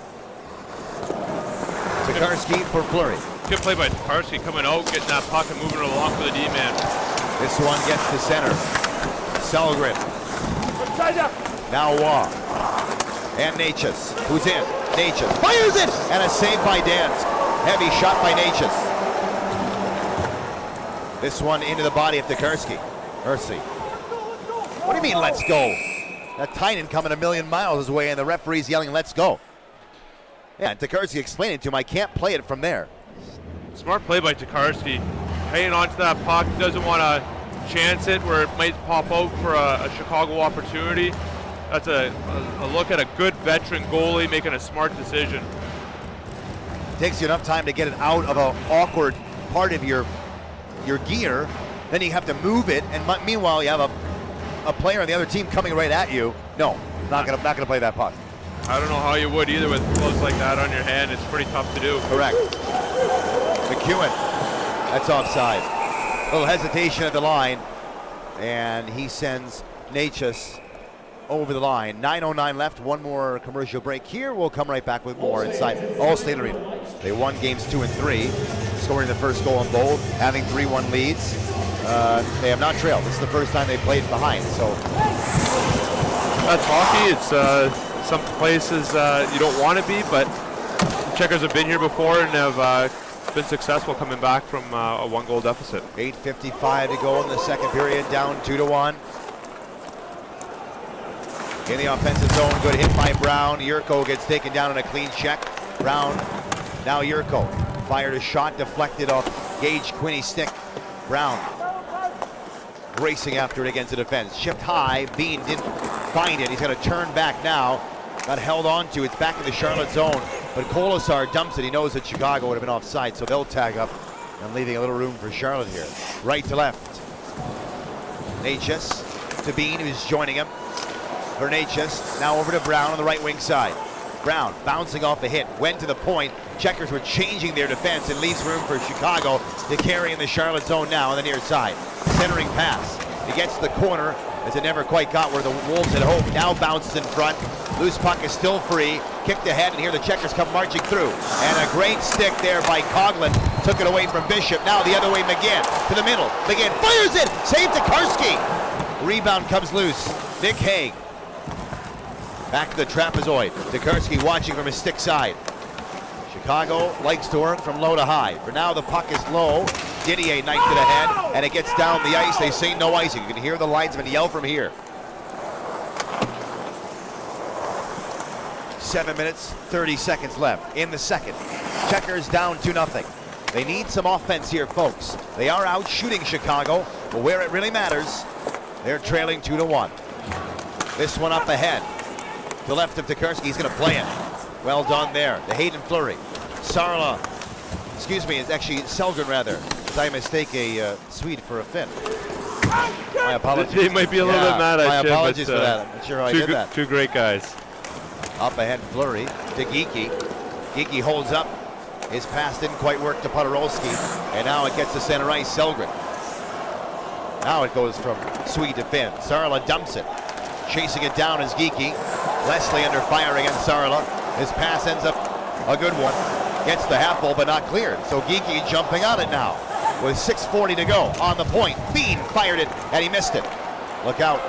Tokarski for Fleury. Good play by Tokarski coming out, getting that puck and moving it along for the D-man. This one gets to center. Selgren. Now Waugh. And Necas, who's in. Necas fires it! And a save by Dansk. Heavy shot by Necas. This one into the body of Tokarski. Mercy. What do you mean, let's go? That Tynan coming a million miles his way, and the referee's yelling, let's go. Yeah, and Tokarski explaining to him, I can't play it from there. Smart play by Tokarski. Hanging on to that puck, doesn't want to chance it where it might pop out for a Chicago opportunity. That's a look at a good veteran goalie making a smart decision. Takes you enough time to get it out of an awkward part of your gear, then you have to move it, and meanwhile you have a player on the other team coming right at you. No, not gonna play that puck. I don't know how you would either with gloves like that on your hand. It's pretty tough to do. Correct. McEwen, that's offside. A little hesitation at the line, and he sends Necas over the line. 9:09 left, one more commercial break here. We'll come right back with more inside Allstate Arena. They won games 2 and 3, scoring the first goal on both, having 3-1 leads. They have not trailed. This is the first time they played behind. So that's hockey. It's some places you don't want to be, but the Checkers have been here before and have been successful coming back from a 1-goal deficit. 8:55 to go in the second period, down 2-1. In the offensive zone, good hit by Brown. Yurko gets taken down on a clean check. Brown, now Yurko. Fired a shot, deflected off Gage Quinney's stick. Brown racing after it against the defense. Shipped high, Bean didn't find it. He's got to turn back now. Got held on to, it's back in the Charlotte zone. But Colasar dumps it. He knows that Chicago would have been offside, so they'll tag up and leaving a little room for Charlotte here. Right to left. Natchez to Bean, who's joining him. For Natchez, now over to Brown on the right wing side. Brown bouncing off the hit, went to the point. Checkers were changing their defense and leaves room for Chicago to carry in the Charlotte zone now on the near side. Centering pass. He gets to the corner as it never quite got where the Wolves had hoped. Now bounces in front. Loose puck is still free. Kicked ahead, and here the Checkers come marching through. And a great stick there by Coughlin. Took it away from Bishop. Now the other way, McGinn to the middle. McGinn fires it. Saved to Karski. Rebound comes loose. Nick Hague. Back to the trapezoid. Tukarski watching from his stick side. Chicago likes to work from low to high. For now, the puck is low. Didier knifed it ahead, and it gets down the ice. They say no icing. You can hear the linesman yell from here. 7 minutes, 30 seconds left in the second. Checkers down 2-0. They need some offense here, folks. They are out shooting Chicago, but where it really matters, they're trailing 2-1. This one up ahead. To left of Tukarski, he's going to play it. Well done there. The Haydn Fleury. Saarela, excuse me, it's actually Selgren rather. Did I mistake a Swede for a Finn? My apologies. They might be a little bit mad at you. My apologies for that. I'm not sure how I did that. Two great guys. Up ahead, Fleury to Geekie. Geekie holds up. His pass didn't quite work to Podorowski. And now it gets to center ice, Selgren. Now it goes from Swede to Finn. Saarela dumps it. Chasing it down is Geekie. Leslie under fire against Saarela. His pass ends up a good one. Gets the half goal, but not cleared. So Geekie jumping on it now with 6:40 to go on the point. Bean fired it, and he missed it. Look out.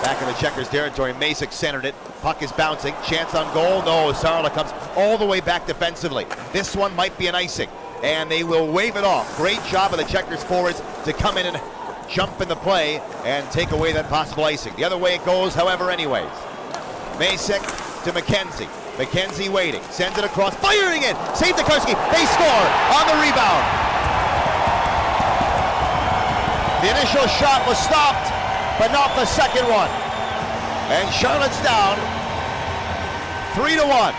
Back in the Checkers territory, Masick centered it. Puck is bouncing. Chance on goal. No, Saarela comes all the way back defensively. This one might be an icing, and they will wave it off. Great job of the Checkers forwards to come in and jump in the play and take away that possible icing. The other way it goes, however, anyways. Masick to McKenzie. McKenzie waiting, sends it across, firing it! Save Tukarski, they score on the rebound. The initial shot was stopped, but not the second one. And Charlotte's down 3-1.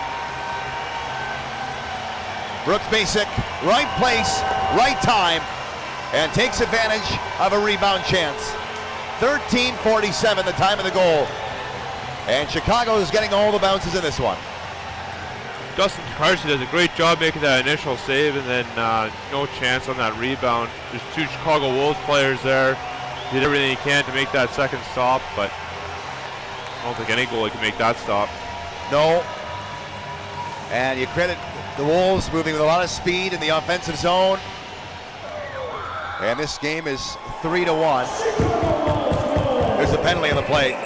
Brooks Masick, right place, right time, and takes advantage of a rebound chance. 13:47 the time of the goal. And Chicago is getting all the bounces in this one. Dustin Tukarski does a great job making that initial save, and then no chance on that rebound. There's two Chicago Wolves players there. Did everything he can to make that second stop, but I don't think any goalie can make that stop. No. And you credit the Wolves moving with a lot of speed in the offensive zone. And this game is 3-1. There's a penalty on the play.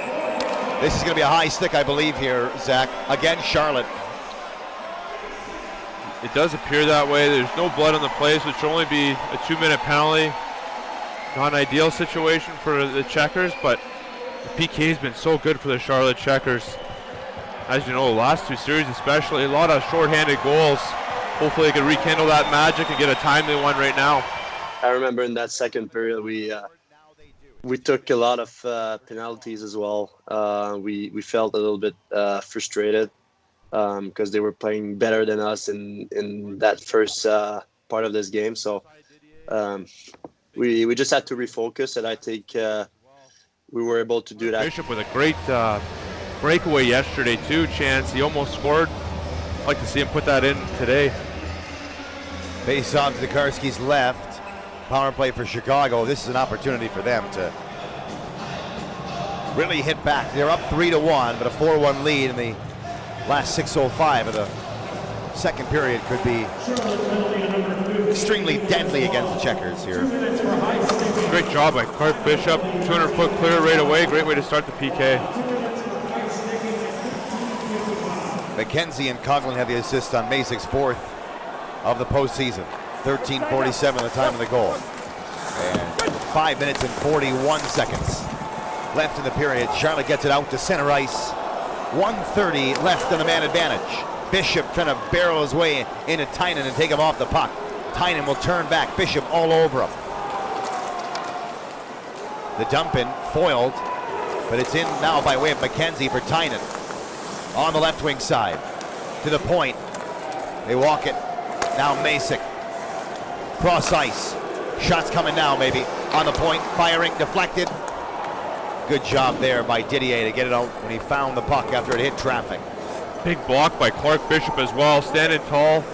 This is going to be a high stick, I believe, here, Zach, against Charlotte. It does appear that way. There's no blood on the play, so it should only be a 2-minute penalty. Not an ideal situation for the Checkers, but the PK has been so good for the Charlotte Checkers. As you know, the last two series especially, a lot of shorthanded goals. Hopefully they can rekindle that magic and get a timely one right now. I remember in that second period, we took a lot of penalties as well. We felt a little bit frustrated because they were playing better than us in that first part of this game. So we just had to refocus, and I think we were able to do that. Bishop with a great breakaway yesterday too, Chance. He almost scored. I'd like to see him put that in today. Face off to Tukarski's left. Power play for Chicago. This is an opportunity for them to really hit back. They're up 3-1, but a 4-1 lead in the last 6:05 of the second period could be extremely deadly against the Checkers here. Great job by Clark Bishop. 200-foot clear right away. Great way to start the PK. McKenzie and Coughlin have the assist on Masic's fourth of the postseason. 13:47 the time of the goal. And 5 minutes and 41 seconds left in the period. Charlotte gets it out to center ice. 1:30 left on the man advantage. Bishop trying to barrel his way into Tynan and take him off the puck. Tynan will turn back. Bishop all over him. The dump in, foiled, but it's in now by way of McKenzie for Tynan. On the left wing side, to the point. They walk it. Now Masick. Cross ice. Shots coming now, maybe. On the point, firing, deflected. Good job there by Didier to get it out when he found the puck after it hit traffic. Big block by Clark Bishop as well. Standing tall,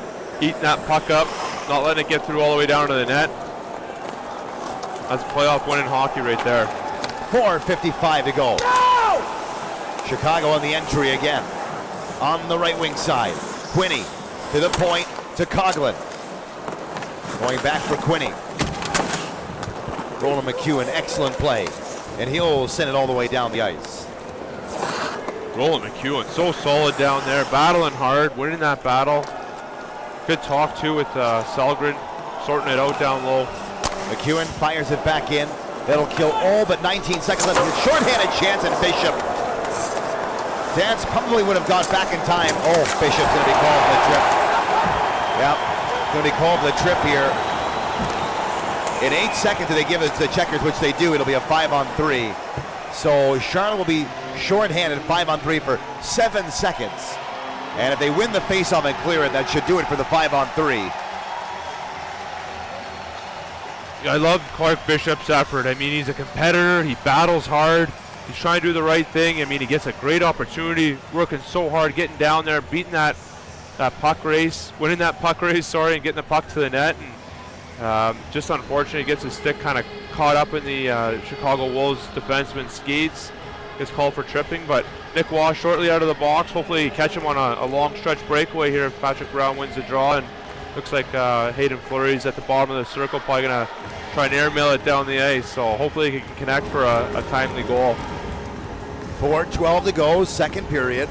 eating that puck up, not letting it get through all the way down to the net. That's playoff winning hockey right there. 4:55 to go. Chicago on the entry again. On the right wing side. Quinney to the point to Coughlin. Going back for Quinney. Roland McEwen, excellent play. And he'll send it all the way down the ice. Roland McEwen, so solid down there. Battling hard, winning that battle. Good talk too with Selgren, sorting it out down low. McEwen fires it back in. That'll kill all but 19 seconds left. It's a shorthanded chance, and Bishop. Dance probably would have got back in time. Oh, Bishop's going to be called for the trip. Yep, going to be called for the trip here. In 8 seconds, if they give it to the Checkers, which they do, it'll be a 5-on-3. So Charlotte will be shorthanded 5-on-3 for 7 seconds. And if they win the faceoff and clear it, that should do it for the 5-on-3. I love Clark Bishop's effort. I mean, he's a competitor. He battles hard. He's trying to do the right thing. I mean, he gets a great opportunity, working so hard, getting down there, beating that puck race, winning that puck race, and getting the puck to the net. And just unfortunate, he gets his stick kind of caught up in the Chicago Wolves defenseman skates. Gets called for tripping, but Nicolas shortly out of the box. Hopefully catch him on a long stretch breakaway here if Patrick Brown wins the draw. And looks like Haydn Fleury's at the bottom of the circle, probably going to try and airmail it down the ice. So hopefully he can connect for a timely goal. 4:12 to go, second period.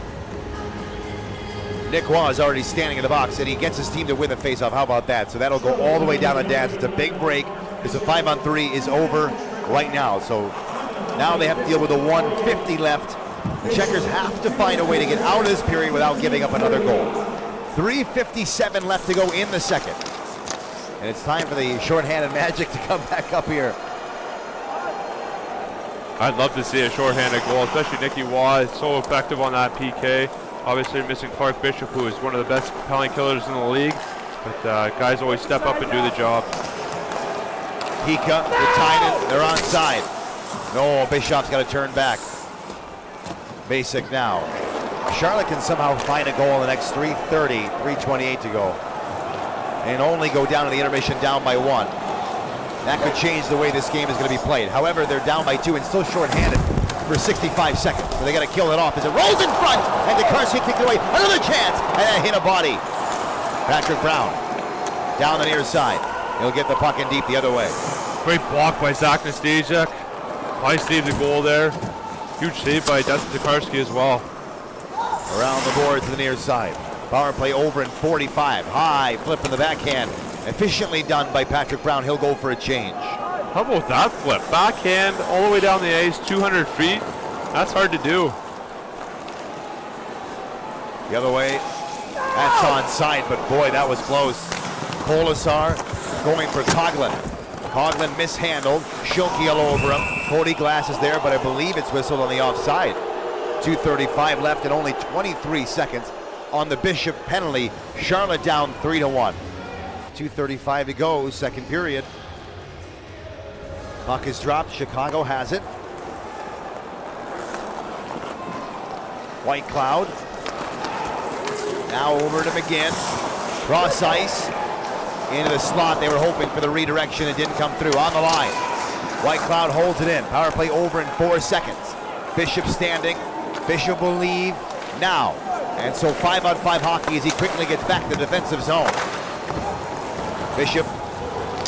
Nicolas is already standing in the box, and he gets his team to win the faceoff. How about that? So that'll go all the way down to Dance. It's a big break because the 5-on-3 is over right now. So now they have to deal with the 1:50 left. The Checkers have to find a way to get out of this period without giving up another goal. 3:57 left to go in the second. And it's time for the shorthanded Magic to come back up here. I'd love to see a shorthanded goal, especially Nicky Waugh is so effective on that PK. Obviously missing Clark Bishop, who is one of the best penalty killers in the league. But guys always step up and do the job. Hika, the Tynan, they're onside. No, Bishop's got to turn back. Basic now. Charlotte can somehow find a goal in the next 3:30, 3:28 to go. And only go down to the intermission down by 1. That could change the way this game is going to be played. However, they're down by 2 and still shorthanded for 65 seconds. So they got to kill it off as it rolls in front. And DeCarcy kicked it away. Another chance. And that hit a body. Patrick Brown down the near side. He'll get the puck in deep the other way. Great block by Zach Nastasiuk. Nice save the goal there. Huge save by Dustin DeCarski as well. Around the board to the near side. Power play over in 45. High flip in the backhand. Efficiently done by Patrick Brown. He'll go for a change. How about that flip? Backhand all the way down the ice, 200 feet. That's hard to do. The other way. That's onside, but boy, that was close. Colasar going for Coughlin. Coughlin mishandled. Schilke all over him. Cody Glass is there, but I believe it's whistled on the offside. 2:35 left and only 23 seconds on the Bishop penalty. Charlotte down 3-1. 2:35 to go, second period. Puck is dropped. Chicago has it. White Cloud. Now over to McGinn. Cross ice. Into the slot. They were hoping for the redirection. It didn't come through. On the line. White Cloud holds it in. Power play over in 4 seconds. Bishop standing. Bishop will leave now. And so 5-on-5 hockey as he quickly gets back to the defensive zone. Bishop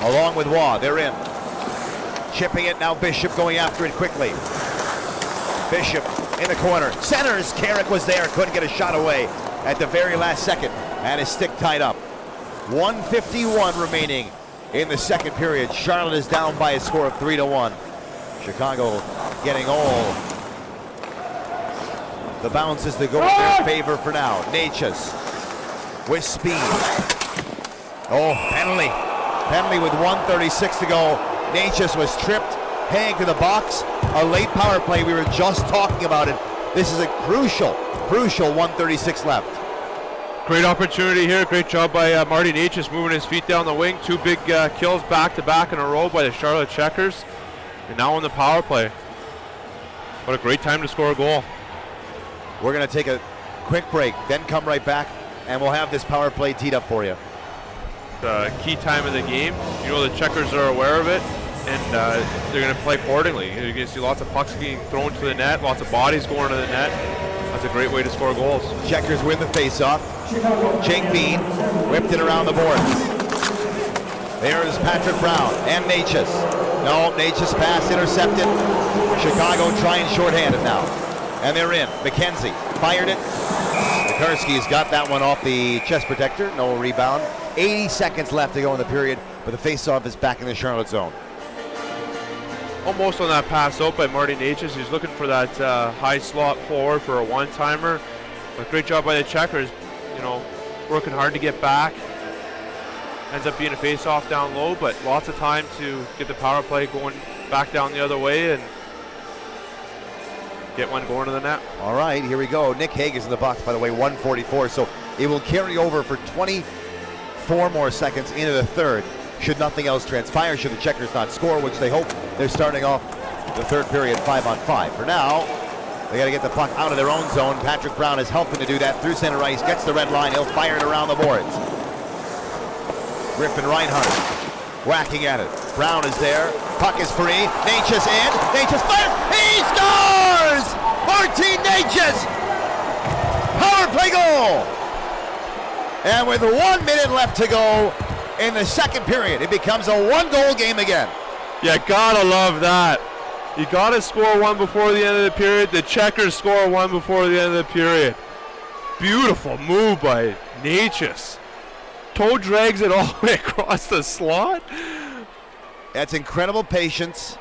along with Waugh, they're in. Chipping it, now Bishop going after it quickly. Bishop in the corner, centers, Carrick was there, couldn't get a shot away at the very last second, and his stick tied up. 1:51 remaining in the second period. Charlotte is down by a score of 3-1. Chicago getting all the bounces that go in their favor for now. Natchez with speed. Oh, penalty. Penalty with 1:36 to go. Natchez was tripped, hanging to the box. A late power play, we were just talking about it. This is a crucial 1:36 left. Great opportunity here. Great job by Marty Natchez moving his feet down the wing. Two big kills back to back in a row by the Charlotte Checkers. And now on the power play. What a great time to score a goal. We're going to take a quick break, then come right back, and we'll have this power play teed up for you. The key time of the game. You know the Checkers are aware of it, and they're going to play accordingly. You're going to see lots of pucks being thrown to the net, lots of bodies going to the net. That's a great way to score goals. Checkers win the face-off. Jake Bean whipped it around the boards. There's Patrick Brown and Natchez. No, Natchez pass intercepted. Chicago trying shorthanded now. And they're in. McKenzie fired it. Karski's got that one off the chest protector. No rebound. 80 seconds left to go in the period, but the face-off is back in the Charlotte zone. Almost on that pass out by Marty Natchez. He's looking for that high slot forward for a one-timer. But great job by the Checkers. You know, working hard to get back. Ends up being a face-off down low, but lots of time to get the power play going back down the other way and get one going to the net. All right, here we go. Nick Hague is in the box, by the way, 1:44. So it will carry over for 24 more seconds into the third. Should nothing else transpire, should the Checkers not score, which they hope. They're starting off the third period 5-on-5. For now, they got to get the puck out of their own zone. Patrick Brown is helping to do that through center ice, gets the red line, he'll fire it around the boards. Griffin Reinhardt whacking at it. Brown is there, puck is free, Natchez in, Natchez fires, he scores! Martin Natchez! Power play goal! And with 1 minute left to go in the second period, it becomes a one-goal game again. You gotta love that. You gotta score one before the end of the period. The Checkers score one before the end of the period. Beautiful move by Natchez. Toe drags it all the way across the slot. That's incredible patience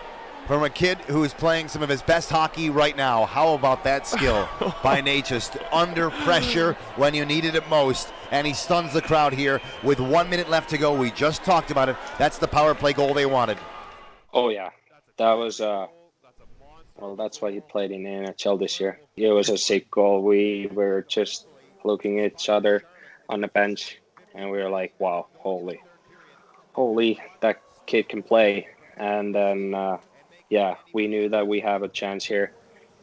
from a kid who is playing some of his best hockey right now. How about that skill by Natchez under pressure when you needed it most? And he stuns the crowd here with 1 minute left to go. We just talked about it. That's the power play goal they wanted. Oh, yeah. That was, well, that's why he played in the NHL this year. It was a sick goal. We were just looking at each other on the bench, and we were like, wow, holy, that kid can play. And then, yeah, we knew that we have a chance here.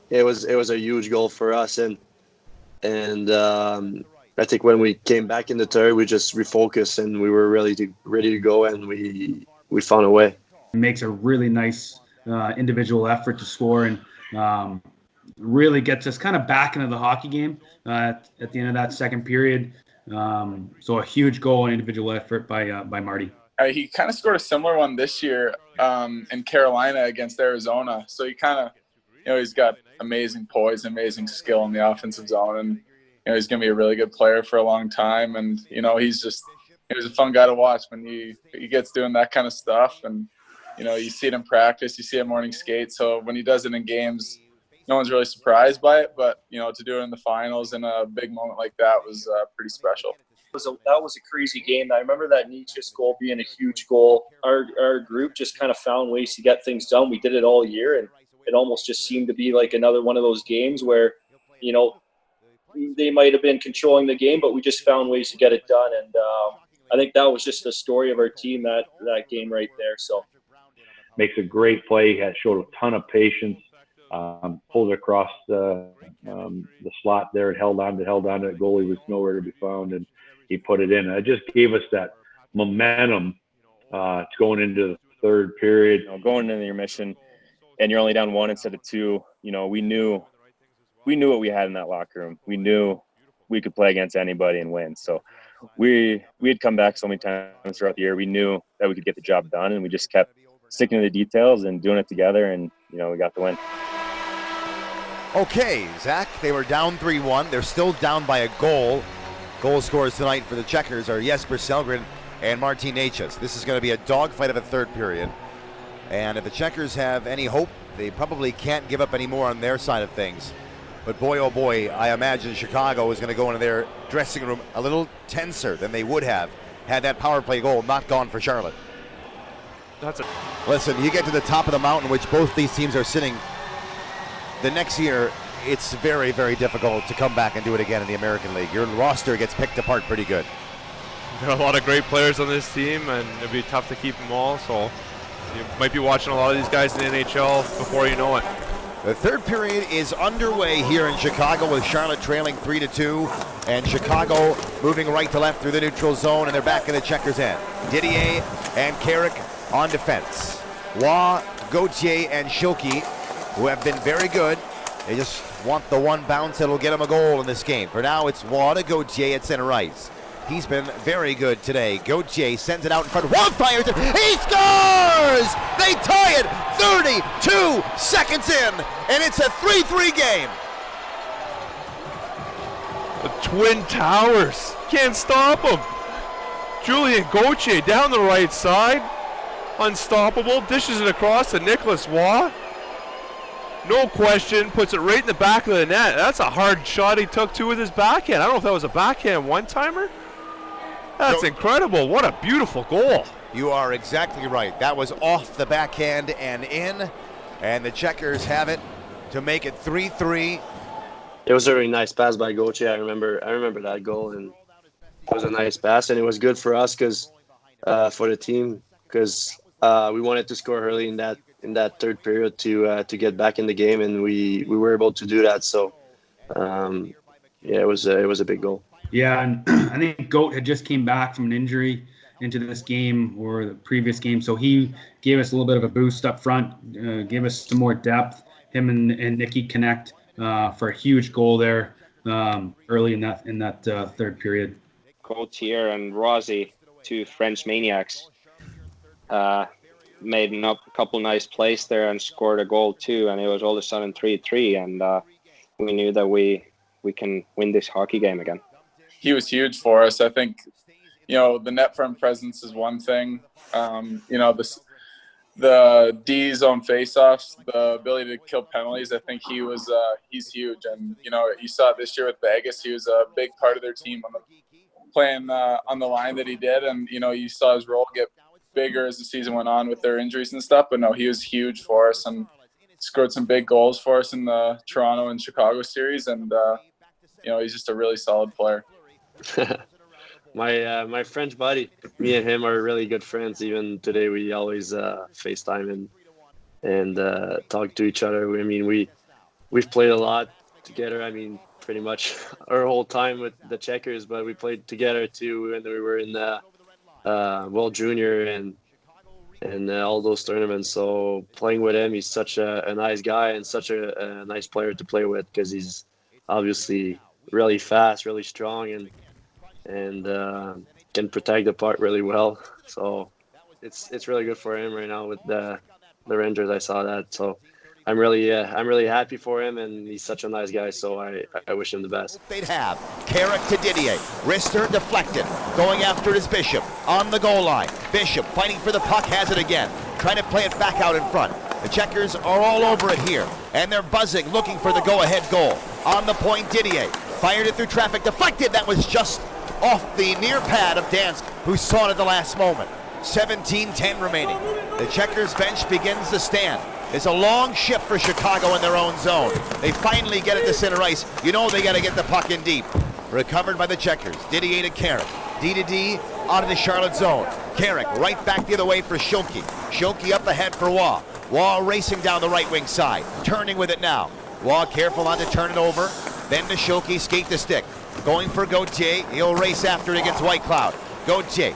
It was a huge goal for us, and I think when we came back in the third, we just refocused and we were ready to go, and we found a way. It makes a really nice individual effort to score, and really gets us kind of back into the hockey game at the end of that second period. So a huge goal and individual effort by Marty. He kind of scored a similar one this year in Carolina against Arizona. So he kind of, he's got amazing poise, amazing skill in the offensive zone, and he's going to be a really good player for a long time. And he's a fun guy to watch when he gets doing that kind of stuff. And you see it in practice, you see it morning skate. So when he does it in games, no one's really surprised by it. But to do it in the finals in a big moment like that was pretty special. That was a crazy game. I remember that Natchez goal being a huge goal. Our group just kind of found ways to get things done. We did it all year, and it almost just seemed to be like another one of those games where, they might have been controlling the game, but we just found ways to get it done. And I think that was just the story of our team, that game right there. So makes a great play. Showed a ton of patience. Pulled across the slot there and held on to it. Goalie was nowhere to be found, and he put it in. It just gave us that momentum going into the third period. Going into the intermission, and you're only down one instead of two. We knew what we had in that locker room. We knew we could play against anybody and win. So we had come back so many times throughout the year. We knew that we could get the job done, and we just kept sticking to the details and doing it together, and we got the win. Okay, Zach, they were down 3-1. They're still down by a goal. Goal scorers tonight for the Checkers are Jesper Selgren and Martin Necas. This is going to be a dogfight of a third period. And if the Checkers have any hope, they probably can't give up any more on their side of things. But boy, oh boy, I imagine Chicago is going to go into their dressing room a little tenser than they would have had that power play goal not gone for Charlotte. Listen, you get to the top of the mountain, which both these teams are sitting. The next year, it's very, very difficult to come back and do it again in the American League. Your roster gets picked apart pretty good. There are a lot of great players on this team, and it'll be tough to keep them all. So you might be watching a lot of these guys in the NHL before you know it. The third period is underway here in Chicago with Charlotte trailing 3-2, and Chicago moving right to left through the neutral zone, and they're back in the Checkers' end. Didier and Carrick on defense. Waugh, Gauthier, and Schilke, who have been very good. They just want the one bounce that'll get them a goal in this game. For now, it's Waugh to Gauthier at center ice. He's been very good today. Gauthier sends it out in front. Waugh fires it. He scores! They tie it 32 seconds in, and it's a 3-3 game. The Twin Towers can't stop them. Julien Gauthier down the right side, unstoppable. Dishes it across to Nicolas Waugh. No question, puts it right in the back of the net. That's a hard shot he took too with his backhand. I don't know if that was a backhand one-timer. That's incredible. What a beautiful goal. You are exactly right. That was off the backhand and in, and the Checkers have it to make it 3-3. It was a really nice pass by Gauthier. I remember that goal, and it was a nice pass, and it was good for us because for the team, because we wanted to score early in that third period to get back in the game, and we were able to do that. So it was a big goal. Yeah, and I think Goat had just came back from an injury into this game or the previous game, so he gave us a little bit of a boost up front, gave us some more depth. Him and Nicky connect for a huge goal there early in that third period. Gauthier and Rossi, two French maniacs, made up a couple nice plays there and scored a goal too, and it was all of a sudden 3-3, and we knew that we can win this hockey game again. He was huge for us. I think, the net front presence is one thing. The D zone faceoffs, the ability to kill penalties. I think he's huge. And, you saw it this year with Vegas. He was a big part of their team playing on the line that he did. And, you saw his role get bigger as the season went on with their injuries and stuff. But no, he was huge for us and scored some big goals for us in the Toronto and Chicago series. And, he's just a really solid player. My French buddy, me and him are really good friends. Even today, we always FaceTime and talk to each other. I mean, we've played a lot together. I mean, pretty much our whole time with the Checkers, but we played together too when we were in the World Junior and all those tournaments. So playing with him, he's such a nice guy and such a nice player to play with because he's obviously really fast, really strong, and can protect the puck really well. So it's really good for him right now with the Rangers. I saw that. So I'm really happy for him, and he's such a nice guy. So I wish him the best. They'd have Carrick to Didier. Wrister deflected. Going after it is Bishop on the goal line. Bishop fighting for the puck, has it again. Trying to play it back out in front. The Checkers are all over it here, and they're buzzing, looking for the go-ahead goal. On the point, Didier fired it through traffic, deflected. That was just off the near pad of Dansk, who saw it at the last moment. 17-10 remaining. The Checkers bench begins to stand. It's a long shift for Chicago in their own zone. They finally get it to center ice. They got to get the puck in deep. Recovered by the Checkers. Didier to Carrick. D to D out of the Charlotte zone. Carrick right back the other way for Schilke. Schilke up ahead for Waugh. Waugh racing down the right wing side. Turning with it now. Waugh careful not to turn it over. Then to Schilke, skate the stick. Going for Gauthier. He'll race after it against Whitecloud. Gauthier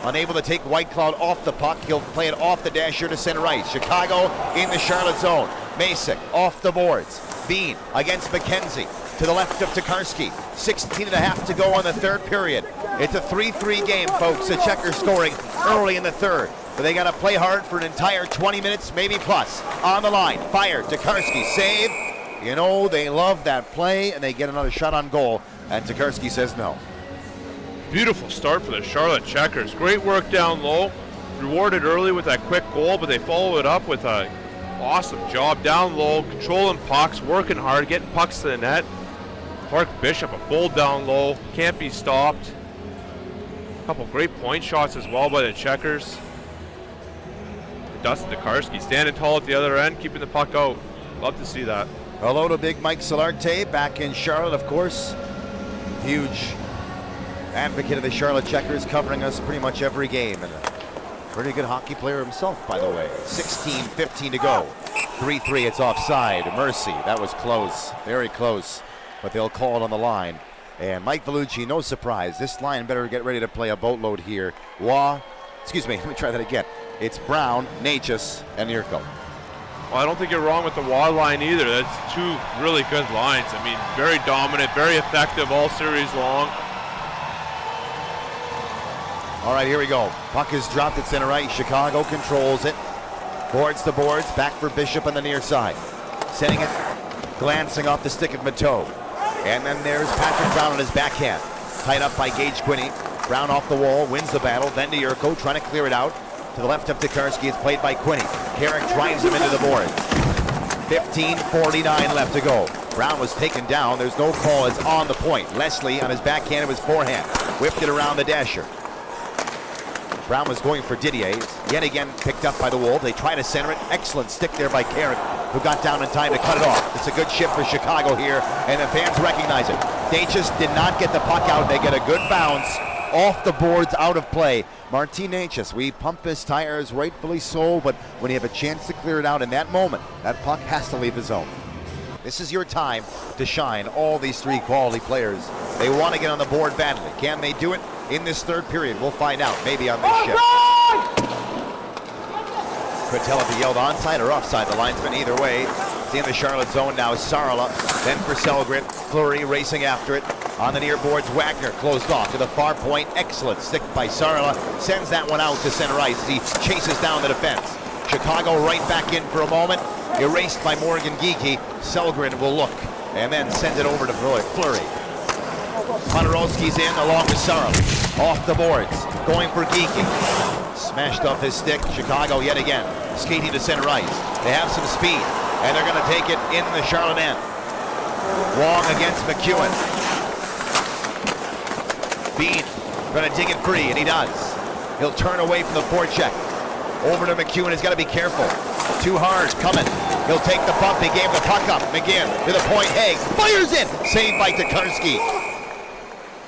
unable to take Whitecloud off the puck. He'll play it off the dasher to center ice. Chicago in the Charlotte zone. Masick off the boards. Bean against McKenzie. to the left of Tokarski. 16 and a half to go on the third period. It's a 3-3 game, folks. The Checkers scoring early in the third. But they got to play hard for an entire 20 minutes, maybe plus. On the line, fired, Tokarski, save. You know, they love that play, and they get another shot on goal, and Tokarski says no. Beautiful start for the Charlotte Checkers. Great work down low. Rewarded early with that quick goal, but they follow it up with a awesome job down low, controlling pucks, working hard, getting pucks to the net. Clark Bishop, a bold down low, can't be stopped. A couple great point shots as well by the Checkers. Dustin Tokarski standing tall at the other end, keeping the puck out. Love to see that. Hello to big Mike Solarte back in Charlotte, of course. Huge advocate of the Charlotte Checkers, covering us pretty much every game. And a pretty good hockey player himself, by the way. 16:15 to go. 3-3, it's offside. Mercy, that was close, very close. But they'll call it on the line. And Mike Vellucci, no surprise. This line better get ready to play a boatload here. Excuse me, let me try that again. It's Brown, Natchez, and Yurko. Well, I don't think you're wrong with the Waugh line either. That's two really good lines. I mean, very dominant, very effective all series long. All right, here we go. Puck is dropped at center ice. Chicago controls it. Boards the boards. Back for Bishop on the near side. Sending it, glancing off the stick of Mateau. And then there's Patrick Brown on his backhand. Tied up by Gage Quinney. Brown off the wall, wins the battle. Then to Yurko, trying to clear it out. To the left of Tokarski, it's played by Quinney. Carrick drives him into the boards. 15:49 left to go. Brown was taken down. There's no call. It's on the point. Leslie on his backhand of his forehand. Whipped it around the dasher. Brown was going for Didier. Yet again picked up by the Wolves. They try to center it. Excellent stick there by Carrick, who got down in time to cut it off. It's a good shift for Chicago here, and the fans recognize it. Natchez did not get the puck out. They get a good bounce off the boards, out of play. Martin Natchez, we pump his tires, rightfully so, but when you have a chance to clear it out in that moment, that puck has to leave the zone. This is your time to shine, all these three quality players. They want to get on the board badly. Can they do it in this third period? We'll find out, maybe on this shift. Could tell if he yelled onside or offside, the linesman either way. It's in the Charlotte zone now. Saarela, then for Selgren. Fleury racing after it. On the near boards, Wagner closed off to the far point. Excellent stick by Saarela. Sends that one out to center ice as he chases down the defense. Chicago right back in for a moment. Erased by Morgan Geekie. Selgren will look and then sends it over to Fleury. Podorowski's in along with Saarela. Off the boards, going for Geekie. Smashed off his stick. Chicago yet again skating to center ice. They have some speed, and they're going to take it in the Charlotte end. Wong against McEwen. Bean going to dig it free, and he does. He'll turn away from the forecheck. Over to McEwen. He's got to be careful. Too hard coming. He'll take the bump. He gave the puck up. McGinn to the point. Haig fires in. Saved by Tokarski.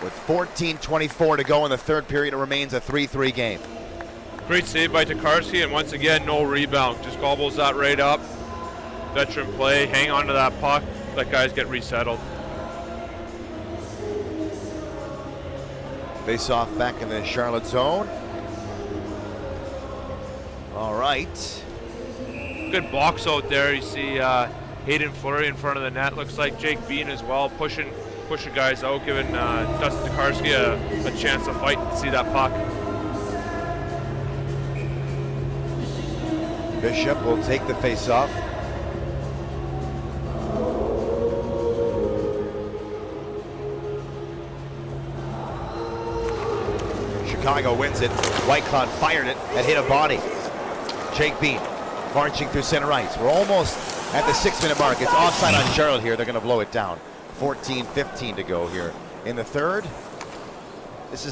With 14:24 to go in the third period, it remains a 3-3 game. Great save by Tokarski, and once again, no rebound. Just gobbles that right up. Veteran play. Hang on to that puck. Let guys get resettled. Face off back in the Charlotte zone. All right. Good box out there. You see Haydn Fleury in front of the net. Looks like Jake Bean as well, pushing guys out, giving Dustin Tokarski a chance to fight and see that puck. Bishop will take the face off. Chicago wins it. Whitecloud fired it and hit a body. Jake Bean marching through center ice. We're almost at the 6-minute mark. It's offside on Charlotte here. They're going to blow it down. 14:15 to go here in the third.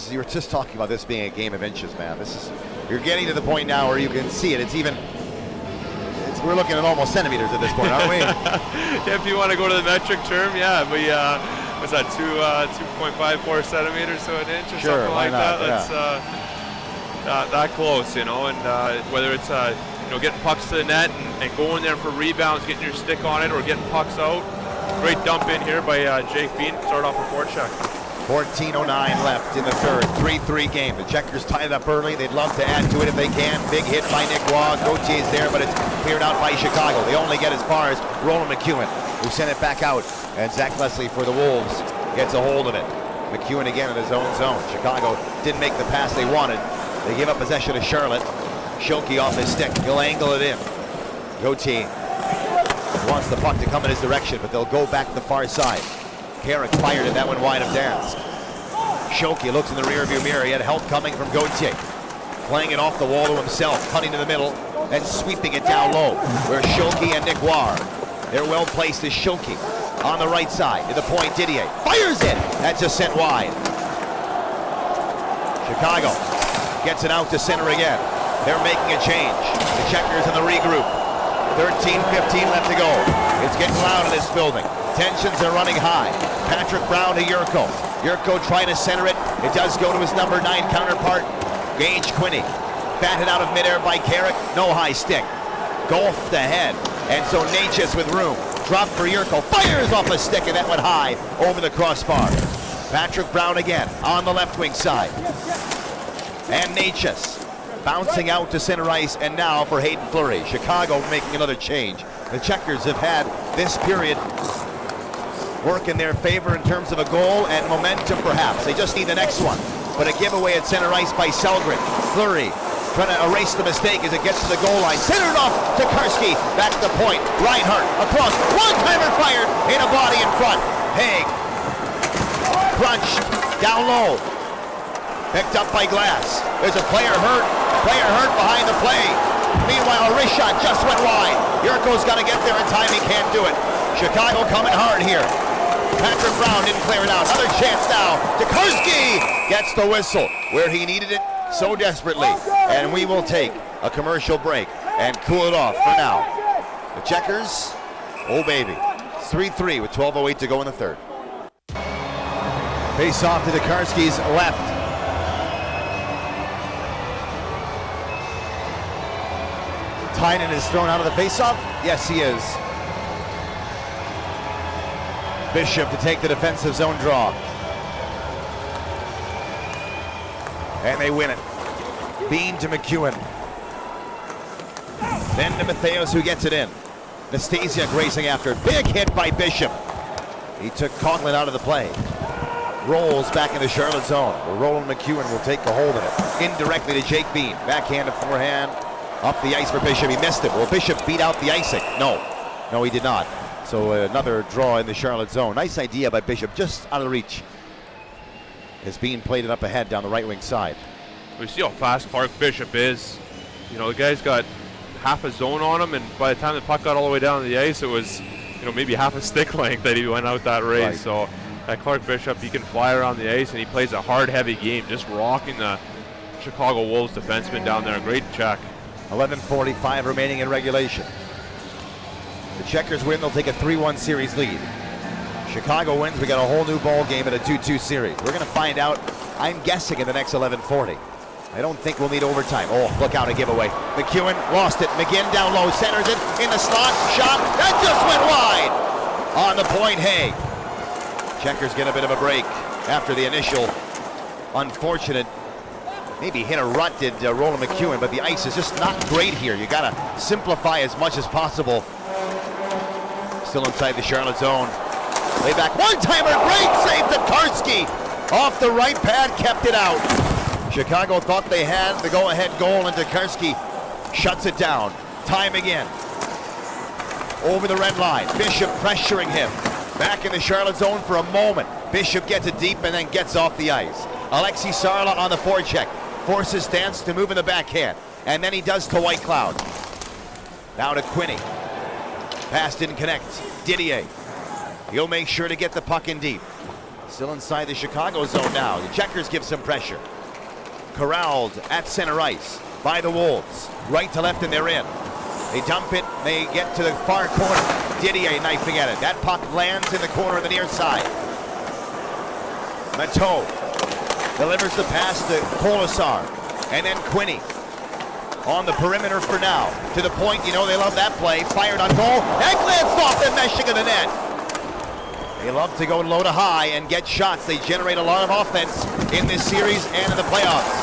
You were just talking about this being a game of inches, man. You're getting to the point now where you can see it. We're looking at almost centimeters at this point, aren't we? If you want to go to the metric term, yeah. But what's that, 2.54 centimeters to an inch or something like that? That's that close, you know. And whether it's getting pucks to the net and going there for rebounds, getting your stick on it, or getting pucks out. Great dump in here by Jake Bean. Start off a forecheck. 14:09 left in the third. 3-3 game. The Checkers tied it up early. They'd love to add to it if they can. Big hit by Nick Waugh. Gautier's there, but it's cleared out by Chicago. They only get as far as Roland McEwen. who sent it back out. And Zach Leslie for the Wolves gets a hold of it. McEwen again in his own zone. Chicago didn't make the pass they wanted. They gave up possession to Charlotte. Schilke off his stick. He'll angle it in. Gauthier wants the puck to come in his direction, but they'll go back to the far side. Carrick fired it. That one wide of Dance. Schilke looks in the rearview mirror. He had help coming from Gauthier. Playing it off the wall to himself, cutting to the middle, and sweeping it down low, where Schilke and Nicolas. They're well placed as Schilke. On the right side, to the point, Didier fires it. That's just sent wide. Chicago gets it out to center again. They're making a change. The Checkers in the regroup. 13-15 left to go. It's getting loud in this building. Tensions are running high. Patrick Brown to Yurko. Yurko trying to center it. It does go to his number 9 counterpart, Gage Quinney. Batted out of midair by Carrick. No high stick. Golfed ahead. And so Natchez with room. Drop for Yurko. Fires off a stick, and that went high over the crossbar. Patrick Brown again on the left wing side. And Natchez bouncing out to center ice, and now for Haydn Fleury. Chicago making another change. The Checkers have had this period work in their favor in terms of a goal and momentum perhaps. They just need the next one. But a giveaway at center ice by Selgren. Fleury trying to erase the mistake as it gets to the goal line. Centered off to Karski. Back to the point. Reinhardt across. One-timer fired in a body in front. Haig. Crunched. Down low. Picked up by Glass. There's a player hurt. Player hurt behind the play. Meanwhile, a wrist shot just went wide. Yurko's got to get there in time. He can't do it. Chicago coming hard here. Patrick Brown didn't clear it out. Another chance now. Karski gets the whistle where he needed it so desperately. And we will take a commercial break and cool it off for now. The Checkers, oh baby, 3-3 with 12:08 to go in the third. Face off to the Karski's left. Tynan is thrown out of the face-off. Yes, he is. Bishop to take the defensive zone draw. And they win it. Bean to McEwen. Then to Matheos, who gets it in. Nastasia racing after it. Big hit by Bishop. He took Conklin out of the play. Rolls back into Charlotte zone. Roland McEwen will take a hold of it. Indirectly to Jake Bean. Backhand to forehand. Up the ice for Bishop. He missed it. Will Bishop beat out the icing? No, he did not. So another draw in the Charlotte zone. Nice idea by Bishop, just out of reach. Is being played it up ahead down the right wing side. We see how fast Clark Bishop is. You know, the guy's got half a zone on him, and by the time the puck got all the way down to the ice, it was, you know, maybe half a stick length that he went out that race. Right. So that Clark Bishop, he can fly around the ice, and he plays a hard, heavy game, just rocking the Chicago Wolves defenseman down there. Great check. 11:45 remaining in regulation. The Checkers win, they'll take a 3-1 series lead. Chicago wins, we got a whole new ball game at a 2-2 series. We're gonna find out, I'm guessing, in the next 11:40. I don't think we'll need overtime. Oh, look out, a giveaway. McEwen lost it. McGinn down low, centers it in the slot. Shot, that just went wide. On the point, Haig. Checkers get a bit of a break after the initial unfortunate, maybe hit a rut did Roland McEwen, but the ice is just not great here. You gotta simplify as much as possible. Still inside the Charlotte zone. Lay back, one-timer, great save to Karski. Off the right pad, kept it out. Chicago thought they had the go-ahead goal, and Karski shuts it down. Time again. Over the red line, Bishop pressuring him. Back in the Charlotte zone for a moment. Bishop gets it deep and then gets off the ice. Aleksi Saarela on the forecheck. Forces Dance to move in the backhand. And then he does to White Cloud. Now to Quinney. Pass didn't connect. Didier. He'll make sure to get the puck in deep. Still inside the Chicago zone now. The Checkers give some pressure. Corralled at center ice by the Wolves. Right to left and they're in. They dump it. They get to the far corner. Didier knifing at it. That puck lands in the corner on the near side. Mateau delivers the pass to Colasar. And then Quinney on the perimeter for now. To the point, you know they love that play. Fired on goal. That glanced off the meshing of the net. They love to go low to high and get shots. They generate a lot of offense in this series and in the playoffs.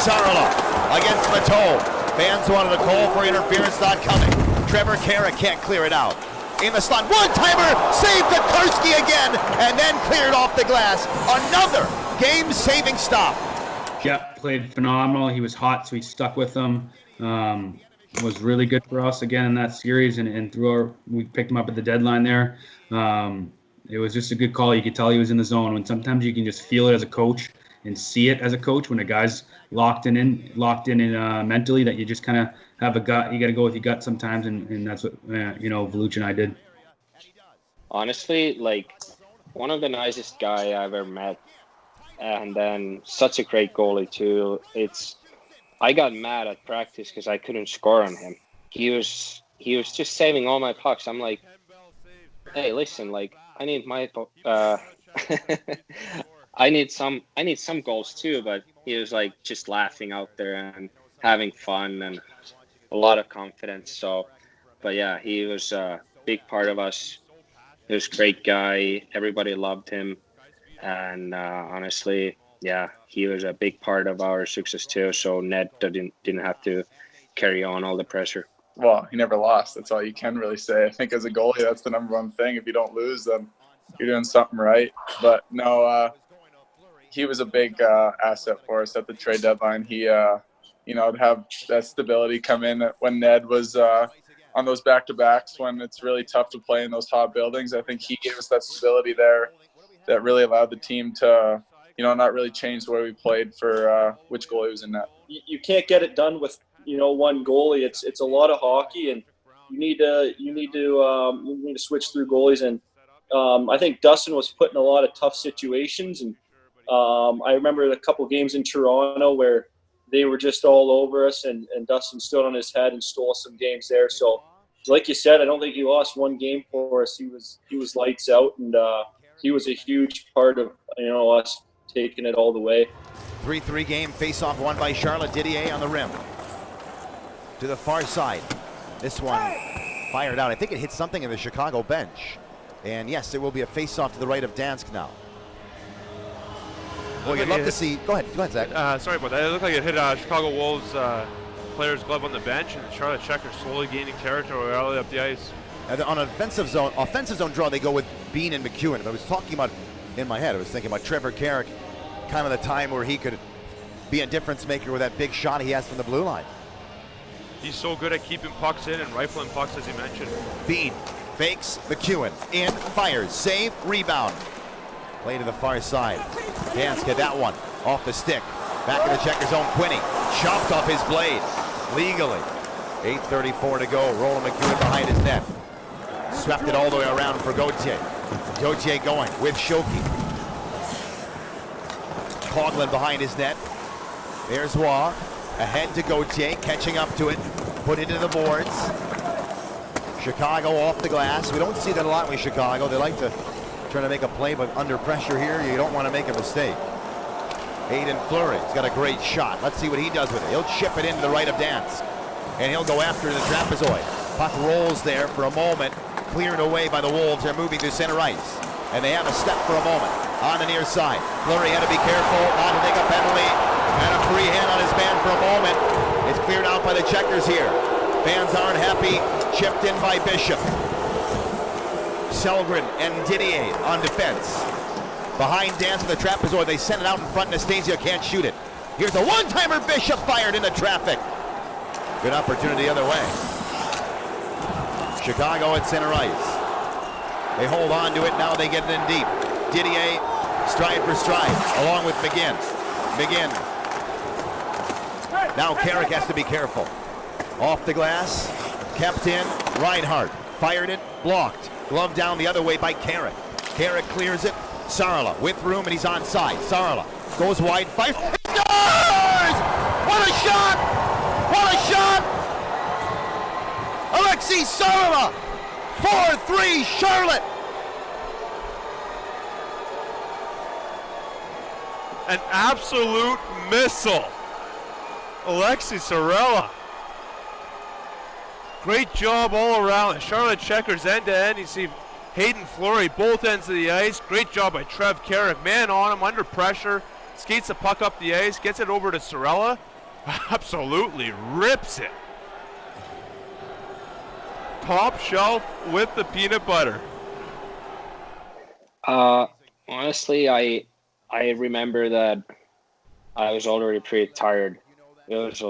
Saarela against Mateau. Fans wanted a call for interference, not coming. Trevor Carrick can't clear it out. in the slot. One-timer, saved Kukarski again, and then cleared off the glass. Another game-saving stop. Yeah, played phenomenal. He was hot, so he stuck with them. Was really good for us again in that series, and we picked him up at the deadline there. It was just a good call. You could tell he was in the zone. When sometimes you can just feel it as a coach and see it as a coach when a guy's locked in mentally, that you just kind of have a gut. You got to go with your gut sometimes, and that's what Vellucci and I did. Honestly, like, one of the nicest guy I ever met, and then such a great goalie too. I got mad at practice because I couldn't score on him. He was just saving all my pucks. I'm like, hey, listen, like, I need my I need some goals too, but he was like just laughing out there and having fun and a lot of confidence. So, but yeah, he was a big part of us. He was a great guy. Everybody loved him. And honestly, yeah, he was a big part of our success too. So Ned didn't have to carry on all the pressure. Well, he never lost. That's all you can really say. I think as a goalie, that's the number one thing. If you don't lose, then you're doing something right. But no, he was a big asset for us at the trade deadline. He, to have that stability come in when Ned was on those back-to-backs when it's really tough to play in those hot buildings. I think he gave us that stability there that really allowed the team to, not really change the way we played for which goalie was in net. You can't get it done with one goalie. It's a lot of hockey, and you need to switch through goalies. And I think Dustin was put in a lot of tough situations. And I remember a couple games in Toronto where they were just all over us, and Dustin stood on his head and stole some games there. So, like you said, I don't think he lost one game for us. He was lights out, and he was a huge part of us taking it all the way. 3-3 game, face-off won by Charlotte. Didier on the rim. To the far side. This one fired out. I think it hit something in the Chicago bench. And yes, it will be a face-off to the right of Dansk now. Well, you'd love to see. Go ahead, Zach. Sorry about that. It looked like it hit Chicago Wolves player's glove on the bench, and Charlotte Checkers slowly gaining territory all the way up the ice. And on an offensive zone draw, they go with Bean and McEwen. If I was talking about, in my head, I was thinking about Trevor Carrick, kind of the time where he could be a difference maker with that big shot he has from the blue line. He's so good at keeping pucks in and rifling pucks, as you mentioned. Bean fakes McEwen, in, fires, save, rebound. Play to the far side. Dansk had that one off the stick. Back in the Checker zone, Quinney chopped off his blade legally. 8:34 to go. Roland McEwen behind his net. Swept it all the way around for Gauthier. Gauthier going with Shoki. Coughlin behind his net. There's Waugh. Ahead to Gauthier, catching up to it. Put it into the boards. Chicago off the glass. We don't see that a lot with Chicago. They like to try to make a play, but under pressure here, you don't want to make a mistake. Haydn Fleury, he's got a great shot. Let's see what he does with it. He'll chip it into the right of Dansk, and he'll go after the trapezoid. Puck rolls there for a moment, cleared away by the Wolves. They're moving to center ice, and they have a step for a moment on the near side. Fleury had to be careful not to take a penalty, and a free hand on his man for a moment. It's cleared out by the Checkers here. Fans aren't happy. Chipped in by Bishop. Selgren and Didier on defense. Behind Dansk the trapezoid, they send it out in front, and Anastasia can't shoot it. Here's a one-timer. Bishop fired into traffic. Good opportunity the other way. Chicago at center ice. They hold on to it, now they get it in deep. Didier, stride for stride, along with McGinn. Now Carrick has to be careful. Off the glass, kept in, Reinhardt fired it, blocked. Glove down the other way by Carrick. Carrick clears it. Saarela with room, and he's onside. Saarela goes wide, fires. He scores! What a shot! What a shot! Aleksi Saarela, 4-3 Charlotte. An absolute missile. Aleksi Saarela. Great job all around. Charlotte Checkers end to end. You see Haydn Fleury both ends of the ice. Great job by Trev Carrick. Man on him under pressure. Skates the puck up the ice. Gets it over to Saarela. Absolutely rips it. top shelf with the peanut butter? Honestly, I remember that I was already pretty tired. It was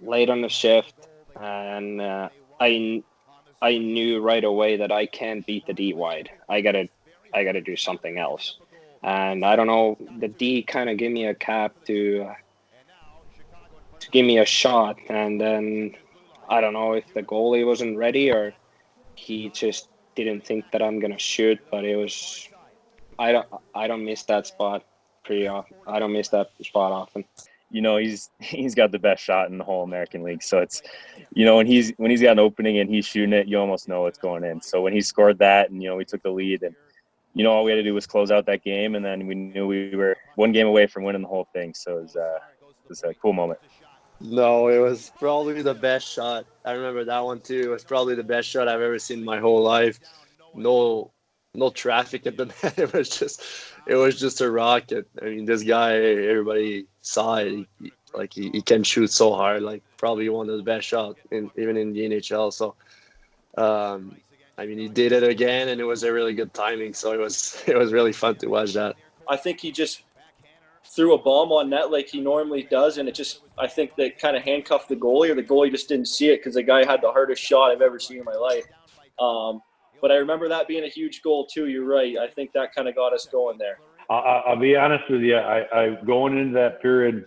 late on the shift, and I knew right away that I can't beat the D wide. I gotta do something else. And I don't know, the D kind of gave me a cap to give me a shot, and then I don't know if the goalie wasn't ready or he just didn't think that I'm gonna shoot. But it was I don't miss that spot pretty often. I don't miss that spot often. You know, he's got the best shot in the whole American League. So it's, you know, when he's got an opening and he's shooting it, you almost know it's going in. So when he scored that, and, you know, we took the lead, and, you know, all we had to do was close out that game, and then we knew we were one game away from winning the whole thing. So it was a cool moment. No, it was probably the best shot. I remember that one too. It was probably the best shot I've ever seen in my whole life. No traffic at the net. It was just a rocket. I mean, this guy, everybody saw it. He can shoot so hard. Like, probably one of the best shots even in the NHL. So, I mean, he did it again, and it was a really good timing. So it was really fun to watch that. I think he just threw a bomb on net like he normally does, and I think that kind of handcuffed the goalie, or the goalie just didn't see it because the guy had the hardest shot I've ever seen in my life. But I remember that being a huge goal too. You're right. I think that kind of got us going there. I'll be honest with you. I going into that period,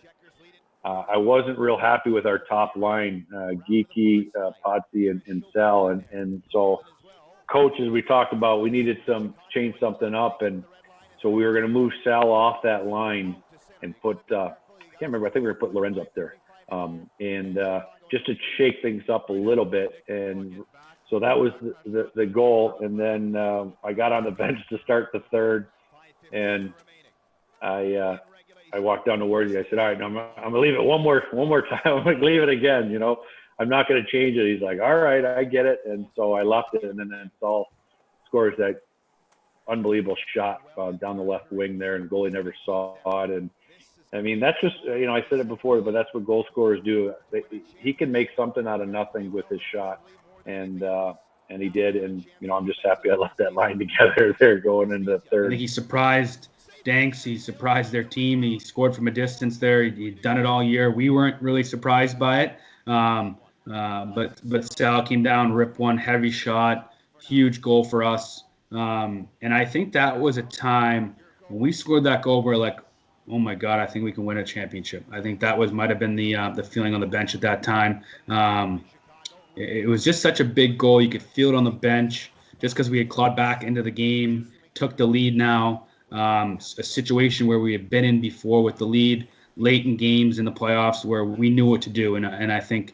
I wasn't real happy with our top line, Geeky, Potsy, and Sal. And so, coach, as we talked about, we needed change something up. And so we were going to move Sal off that line and put, I can't remember, I think we were going to put Lorenz up there. Just to shake things up a little bit. And so that was the goal. And then I got on the bench to start the third. And I walked down to Worthy. I said, all right, I'm going to leave it one more time. I'm going to leave it again. You know, I'm not going to change it. He's like, all right, I get it. And so I left it. And then Saul scores that unbelievable shot down the left wing there, and goalie never saw it. And I mean, that's just, you know, I said it before, but that's what goal scorers do. He can make something out of nothing with his shot. And he did. And, you know, I'm just happy I left that line together there going into the third. I think he surprised Danks. He surprised their team. He scored from a distance there. He'd done it all year. We weren't really surprised by it. But Sal came down, ripped one heavy shot, huge goal for us. And I think that was a time when we scored that goal, we're like, oh my God, I think we can win a championship. I think that might have been the feeling on the bench at that time. It was just such a big goal. You could feel it on the bench just because we had clawed back into the game, took the lead now. A situation where we had been in before with the lead late in games in the playoffs where we knew what to do. And I think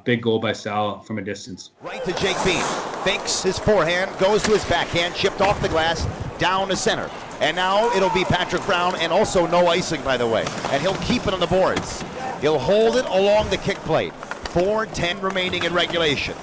big goal by Sal from a distance. Right to Jake Bean. Fakes his forehand, goes to his backhand, chipped off the glass, down to center. And now it'll be Patrick Brown, and also no icing, by the way. And he'll keep it on the boards. He'll hold it along the kick plate. 4:10 remaining in regulation.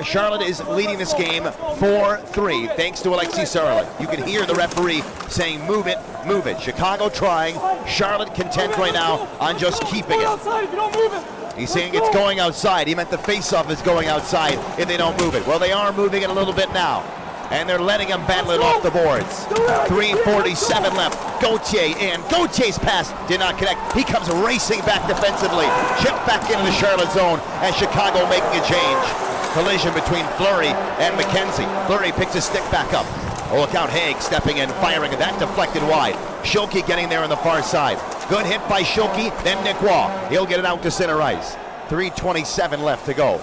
Charlotte is leading this game 4-3 thanks to Aleksi Saarela. You can hear the referee saying, move it, move it. Chicago trying. Charlotte content right now on just keeping it. He's saying it's going outside. He meant the face-off is going outside if they don't move it. Well, they are moving it a little bit now. And they're letting him battle it off the boards. 3:47 left. Gauthier in. Gauthier's pass did not connect. He comes racing back defensively. Chipped back into the Charlotte zone. And Chicago making a change. Collision between Fleury and McKenzie. Fleury picks his stick back up. Oh, look out, Haig stepping in, firing. That deflected wide. Schilke getting there on the far side. Good hit by Schilke, then Nicolas. He'll get it out to center ice. 3:27 left to go.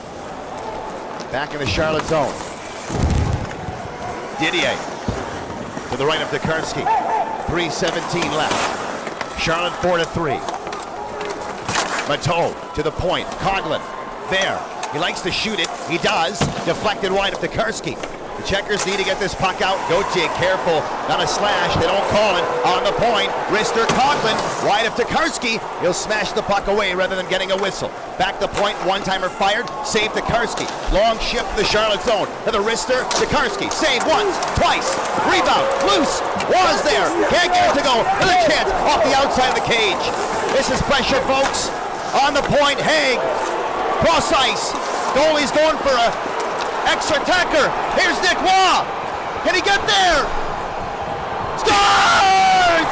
Back in the Charlotte zone. Didier to the right of Karski. 3:17 left. Charlotte 4-3. Mateau to the point. Coughlin there. He likes to shoot it. He does. Deflected wide of Karski. The Checkers need to get this puck out. Gauthier careful. Not a slash. They don't call it. On the point. Wrister Coughlin. Wide of Karski. He'll smash the puck away rather than getting a whistle. Back the point. One-timer fired. Save Karski. Long shift to the Charlotte zone. To the wrister. Karski. Save once. Twice. Rebound. Loose. Was there. Can't get it to go. Another chance. Off the outside of the cage. This is pressure, folks. On the point. Haig. Cross ice. Goalie's going for a Extra attacker. Here's Nicolas. Can he get there? Scores!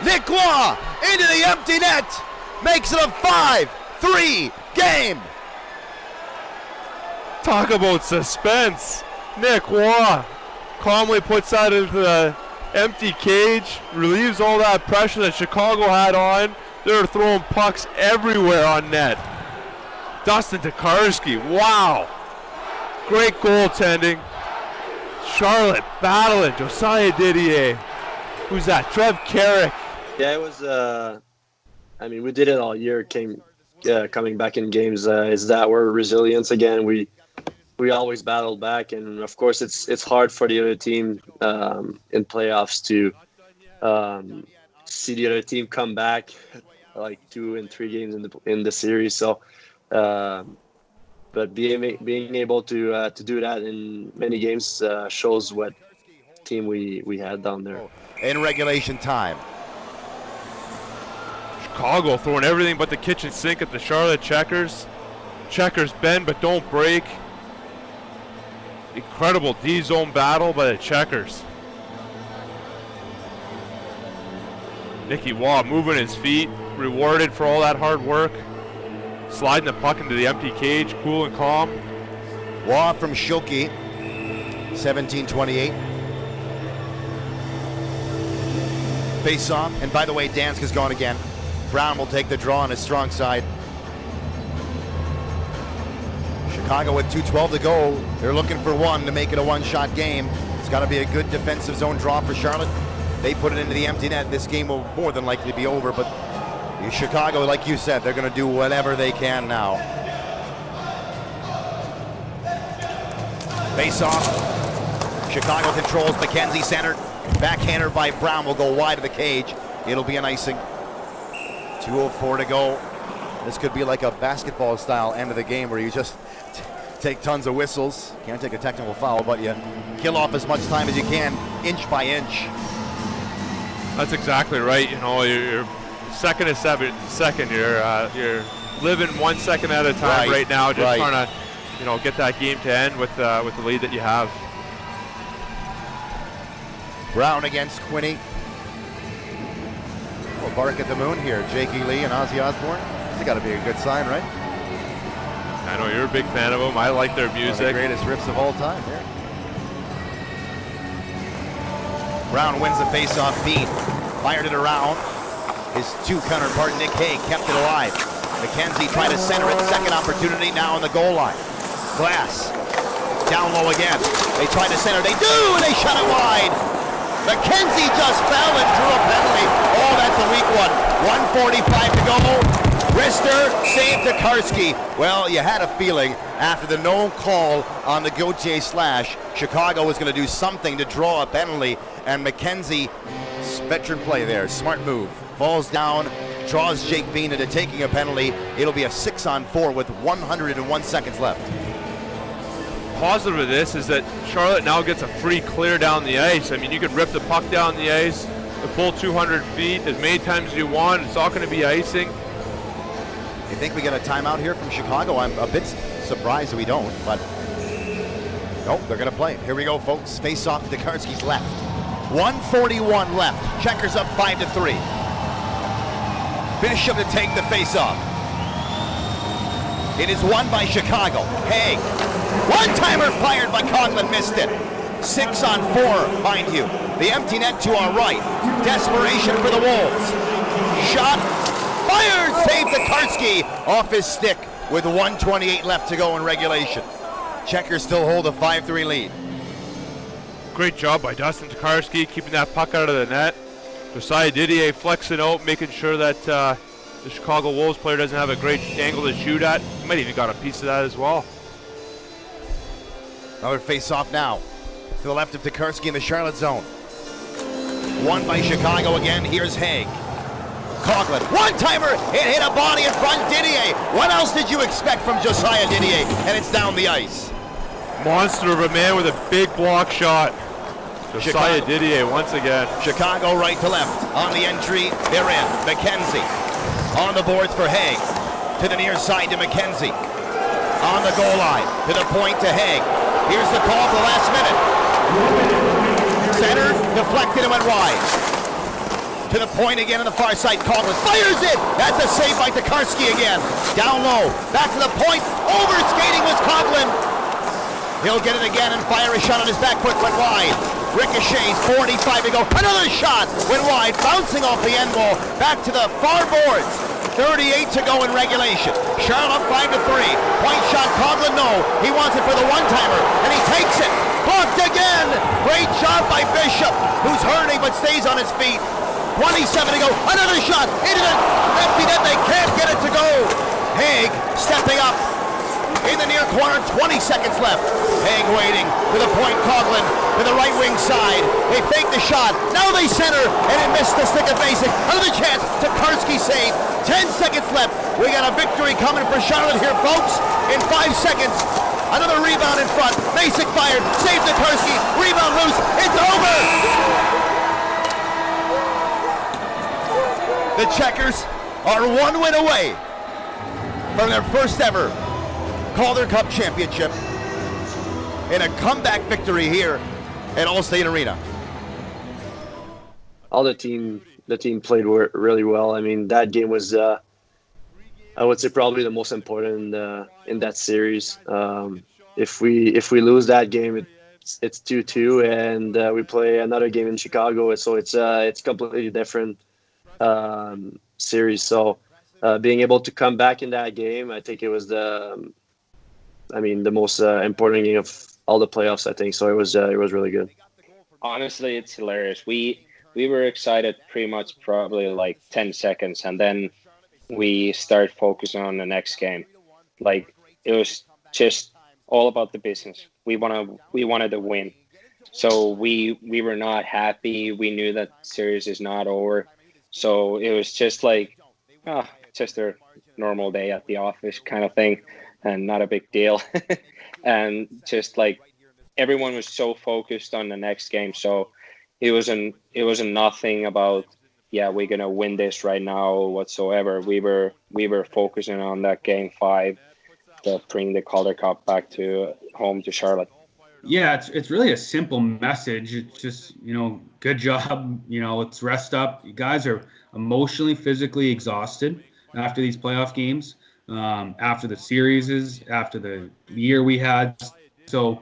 Nicolas into the empty net. Makes it a 5-3 game. Talk about suspense. Nicolas calmly puts that into the empty cage, relieves all that pressure that Chicago had on. They're throwing pucks everywhere on net. Dustin Tokarski, wow. Great goaltending. Charlotte battling. Josiah Didier. Who's that? Carrick. Yeah, it was. I mean, we did it all year. Coming back in games. Is that we're resilience again? We always battle back, and of course, it's hard for the other team in playoffs to see the other team come back like 2 and 3 games in the series. So, but being able to do that in many games shows what team we had down there. In regulation time. Chicago throwing everything but the kitchen sink at the Charlotte Checkers. Checkers bend but don't break. Incredible D-zone battle by the Checkers. Nicky Waugh moving his feet, rewarded for all that hard work. Sliding the puck into the empty cage, cool and calm. Waugh from Schilke, 17-28. Face off, and by the way, Danska's gone again. Brown will take the draw on his strong side. Chicago with 2:12 to go. They're looking for one to make it a one-shot game. It's got to be a good defensive zone draw for Charlotte. They put it into the empty net. This game will more than likely be over, but Chicago, like you said, they're going to do whatever they can now. Face off. Chicago controls. McKenzie centered. Backhander by Brown will go wide of the cage. It'll be an icing. 2:04 to go. This could be like a basketball style end of the game where you just take tons of whistles. Can't take a technical foul, but you kill off as much time as you can, inch by inch. That's exactly right. You know, you're second to second. You're living 1 second at a time right now, just trying to, get that game to end with the lead that you have. Brown against Quinney. We'll bark at the moon here. Jakey Lee and Ozzy Osbourne. It's got to be a good sign, right? I know you're a big fan of them. I like their music. One of the greatest riffs of all time here. Brown wins the face-off feed. Fired it around. His two-counterpart, Nick Hague, kept it alive. McKenzie tried to center it. Second opportunity now on the goal line. Glass. Down low again. They tried to center. They do, and they shut it wide. McKenzie just fell and drew a penalty. Oh, that's a weak one. 1:45 to go. Rister saved Tokarski. Well, you had a feeling after the no call on the Gauthier slash, Chicago was going to do something to draw a penalty, and McKenzie, veteran play there, smart move. Falls down, draws Jake Bean into taking a penalty. It'll be a 6-on-4 with 101 seconds left. Positive of this is that Charlotte now gets a free clear down the ice. I mean, you can rip the puck down the ice, the full 200 feet, as many times as you want. It's all going to be icing. You think we get a timeout here from Chicago? I'm a bit surprised that we don't, but nope, they're going to play. Here we go, folks. Face off to Tokarski's left. 1:41 left. Checkers up 5-3. Bishop to take the face off. It is won by Chicago. Hague. One-timer fired by Coughlin, missed it. 6-on-4, mind you. The empty net to our right. Desperation for the Wolves. Shot. Fired! Saved Tokarski off his stick with 1:28 left to go in regulation. Checkers still hold a 5-3 lead. Great job by Dustin Tokarski keeping that puck out of the net. Josiah Didier flexing out, making sure that the Chicago Wolves player doesn't have a great angle to shoot at. He might even got a piece of that as well. Another face-off now. To the left of Tokarski in the Charlotte zone. Won by Chicago again. Here's Hague. Coughlin, one-timer, it hit a body in front, Didier. What else did you expect from Josiah Didier? And it's down the ice. Monster of a man with a big block shot. Josiah Didier once again. Chicago right to left. On the entry, they're in. McKenzie on the boards for Hague. to the near side to McKenzie. On the goal line, to the point to Haig. Here's the call for the last minute. Center, deflected and went wide. To the point again on the far side, Calder fires it! That's a save by Tokarski again. Down low, back to the point, overskating was Coughlin. He'll get it again and fire a shot on his back foot, went wide. Ricochets, 45 to go, another shot, went wide, bouncing off the end wall, back to the far boards. 38 to go in regulation. Charlotte up 5-3. Point shot, Coughlin, no. He wants it for the one-timer, and he takes it. Blocked again! Great shot by Bishop, who's hurting but stays on his feet. 27 to go, another shot, into the empty net, they can't get it to go. Haig stepping up in the near corner, 20 seconds left. Haig waiting to the point, Coughlin to the right wing side. They fake the shot, now they center, and it missed the stick of Basic. Another chance, Tokarski save, 10 seconds left. We got a victory coming for Charlotte here, folks, in 5 seconds. Another rebound in front, Basic fired, save Tokarski, rebound loose, it's over! The Checkers are 1 win away from their first ever Calder Cup championship in a comeback victory here at Allstate Arena. All the team played really well. I mean, that game was, I would say, probably the most important in that series. If we lose that game, it's 2-2, and we play another game in Chicago. So it's completely different series. So being able to come back in that game, I think it was the most important game of all the playoffs, I think. So it was really good. Honestly, it's hilarious. We were excited pretty much probably like 10 seconds, and then we started focusing on the next game. Like, it was just all about the business. We wanted to win. So we were not happy. We knew that series is not over. So it was just like, just a normal day at the office kind of thing, and not a big deal. And just like everyone was so focused on the next game. So it wasn't nothing about, we're gonna win this right now whatsoever. We were focusing on that game 5 to bring the Calder Cup back to home to Charlotte. Yeah, it's really a simple message. It's just, good job. Let's rest up. You guys are emotionally, physically exhausted after these playoff games, after the series, after the year we had. So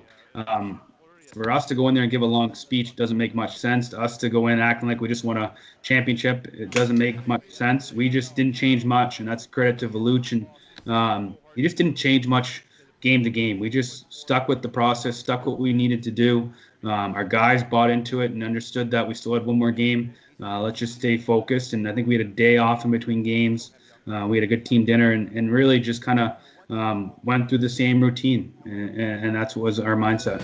for us to go in there and give a long speech doesn't make much sense. To us to go in acting like we just won a championship, it doesn't make much sense. We just didn't change much, and that's credit to Vellucci. And he just didn't change much game to game. We just stuck with the process, stuck what we needed to do. Our guys bought into it and understood that we still had one more game. Let's just stay focused. And I think we had a day off in between games. We had a good team dinner and really just kind of went through the same routine. And that's what was our mindset.